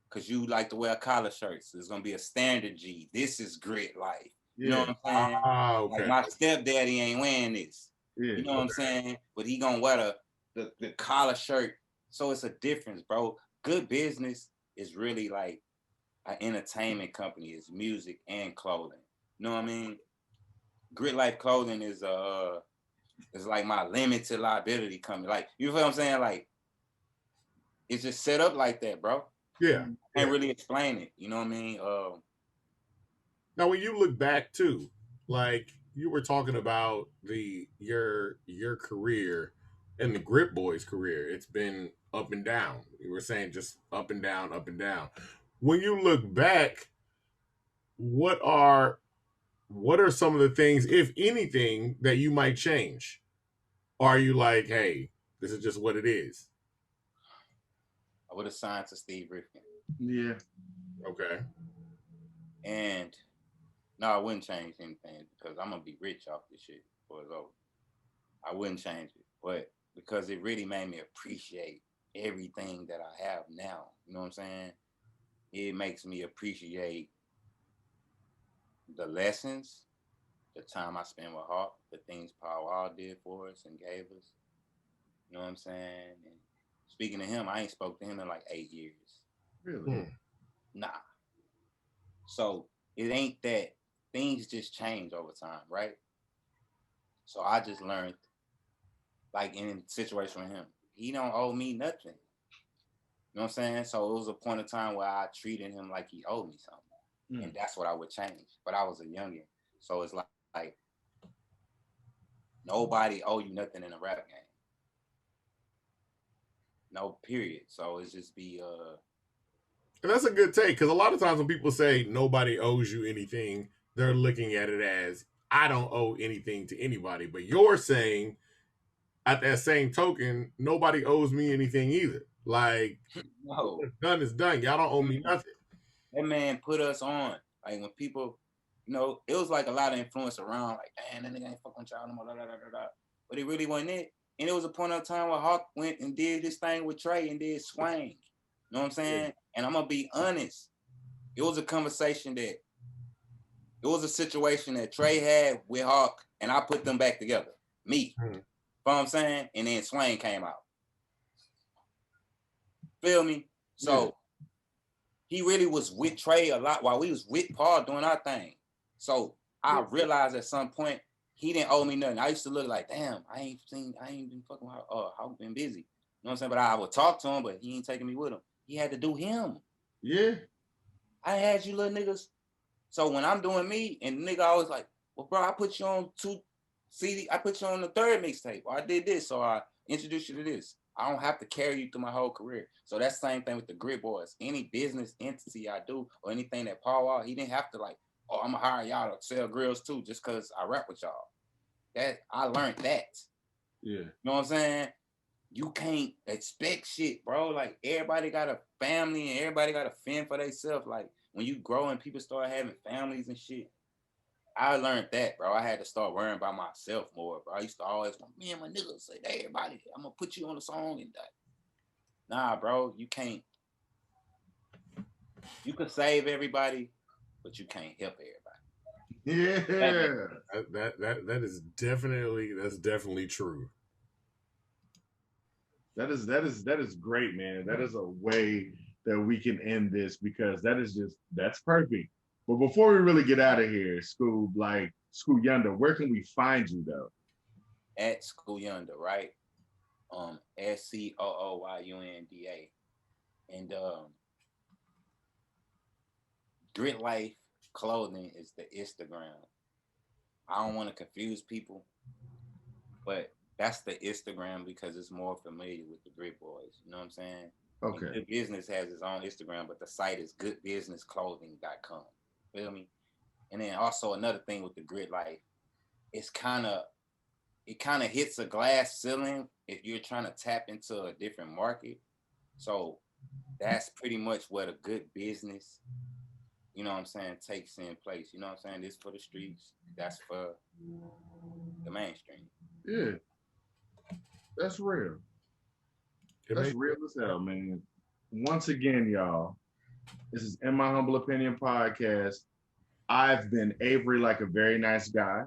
because you like to wear collar shirts. It's gonna be a standard G. This is Grit Life. You know Yeah. what I'm saying? Ah, Like okay. my stepdaddy ain't wearing this. Yeah. You know what I'm saying? But he gonna wear the collar shirt. So it's a difference, bro. Good Business is really like an entertainment company. It's music and clothing. You know what I mean? Grit Life Clothing is like my limited liability company. Like, you feel what I'm saying? Like, it's just set up like that, bro. Yeah. Can't Yeah. really explain it. You know what I mean? Now, when you look back too, like you were talking about your career and the Grip Boys career, it's been up and down. You were saying just up and down, up and down. When you look back, what are what are some of the things, if anything, that you might change? Are you like, hey, this is just what it is? I would have signed to Steve Rifkin. Yeah. Okay. And no, I wouldn't change anything because I'm gonna be rich off this shit before it's over. I wouldn't change it, but because it really made me appreciate everything that I have now. You know what I'm saying? It makes me appreciate the lessons, the time I spent with Hawk, the things Paul Wall did for us and gave us. You know what I'm saying? And speaking to him, I ain't spoke to him in like 8 years. Really. Hmm. Nah. So it ain't that things just change over time, right? So I just learned, like in a situation with him, he don't owe me nothing. You know what I'm saying? So it was a point of time where I treated him like he owed me something. And that's what I would change. But I was a youngin. So it's like nobody owe you nothing in a rap game. No, period. So it's just be And that's a good take because a lot of times when people say nobody owes you anything, they're looking at it as I don't owe anything to anybody. But you're saying at that same token, nobody owes me anything either. Like no. what's done is done. Y'all don't owe me nothing. That man put us on. Like when people, you know, it was like a lot of influence around, like, damn, that nigga ain't fucking with y'all no more, da, da, da, da. But it really wasn't it. And it was a point of time where Hawk went and did this thing with Trey and did Swang. You know what I'm saying? And I'm gonna be honest. It was a conversation that it was a situation that Trey had with Hawk, and I put them back together. Me. Hmm. You know what I'm saying? And then Swang came out. Feel me? So he really was with Trey a lot while we was with Paul doing our thing. So I realized at some point he didn't owe me nothing. I used to look like, damn, I ain't been fucking with Hawk been busy. You know what I'm saying? But I would talk to him, but he ain't taking me with him. He had to do him. Yeah. I had you little niggas. So when I'm doing me, and the nigga always like, well, bro, I put you on 2 CD, I put you on the 3rd mixtape, or I did this, so I introduced you to this. I don't have to carry you through my whole career. So that's the same thing with the Grit Boys. Any business entity I do, or anything that Paul Wall, he didn't have to like, oh, I'm gonna hire y'all to sell grills too, just cause I rap with y'all. That I learned that. Yeah. You know what I'm saying? You can't expect shit, bro. Like everybody got a family and everybody got to fend for themselves. Like when you grow and people start having families and shit, I learned that, bro. I had to start worrying about myself more, bro. I used to always want me and my niggas say, hey, everybody, I'm gonna put you on the song and that. Nah, bro, you can't. You can save everybody, but you can't help everybody. Yeah. That's definitely true. That is great, man. That is a way that we can end this because that's perfect. But before we really get out of here, Scooyunda, where can we find you though? At Scooyunda, right? SCOOYUNDA. And Grit Life Clothing is the Instagram. I don't want to confuse people, but that's the Instagram because it's more familiar with the Grit Boys. You know what I'm saying? Okay. And Good Business has its own Instagram, but the site is goodbusinessclothing.com. Feel me? And then also another thing with the Grit Life, it kind of hits a glass ceiling if you're trying to tap into a different market. So that's pretty much what a good business, you know what I'm saying, takes in place. You know what I'm saying? This for the streets. That's for the mainstream. Yeah. That's real. That's real as hell, man. Once again, y'all, this is In My Humble Opinion podcast. I've been Avery, like a very nice guy.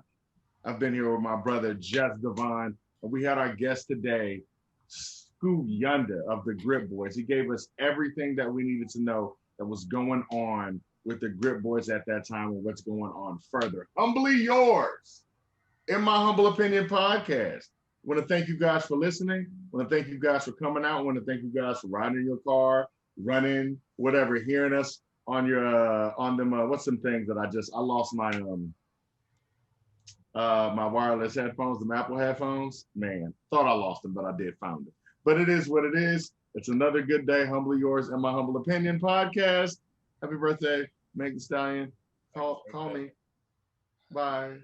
I've been here with my brother, Jeff Devon, and we had our guest today, Scooyunda of the Grit Boys. He gave us everything that we needed to know that was going on with the Grit Boys at that time and what's going on further. Humbly yours, In My Humble Opinion podcast. I want to thank you guys for listening. I want to thank you guys for coming out. I want to thank you guys for riding in your car, running, whatever, hearing us on your on them what's some things that I lost my my wireless headphones, the Apple headphones. Man, thought I lost them, but I did find them. But it is what it is. It's another good day. Humbly yours, In My Humble Opinion podcast. Happy birthday, Meg Thee Stallion. Call me. Bye.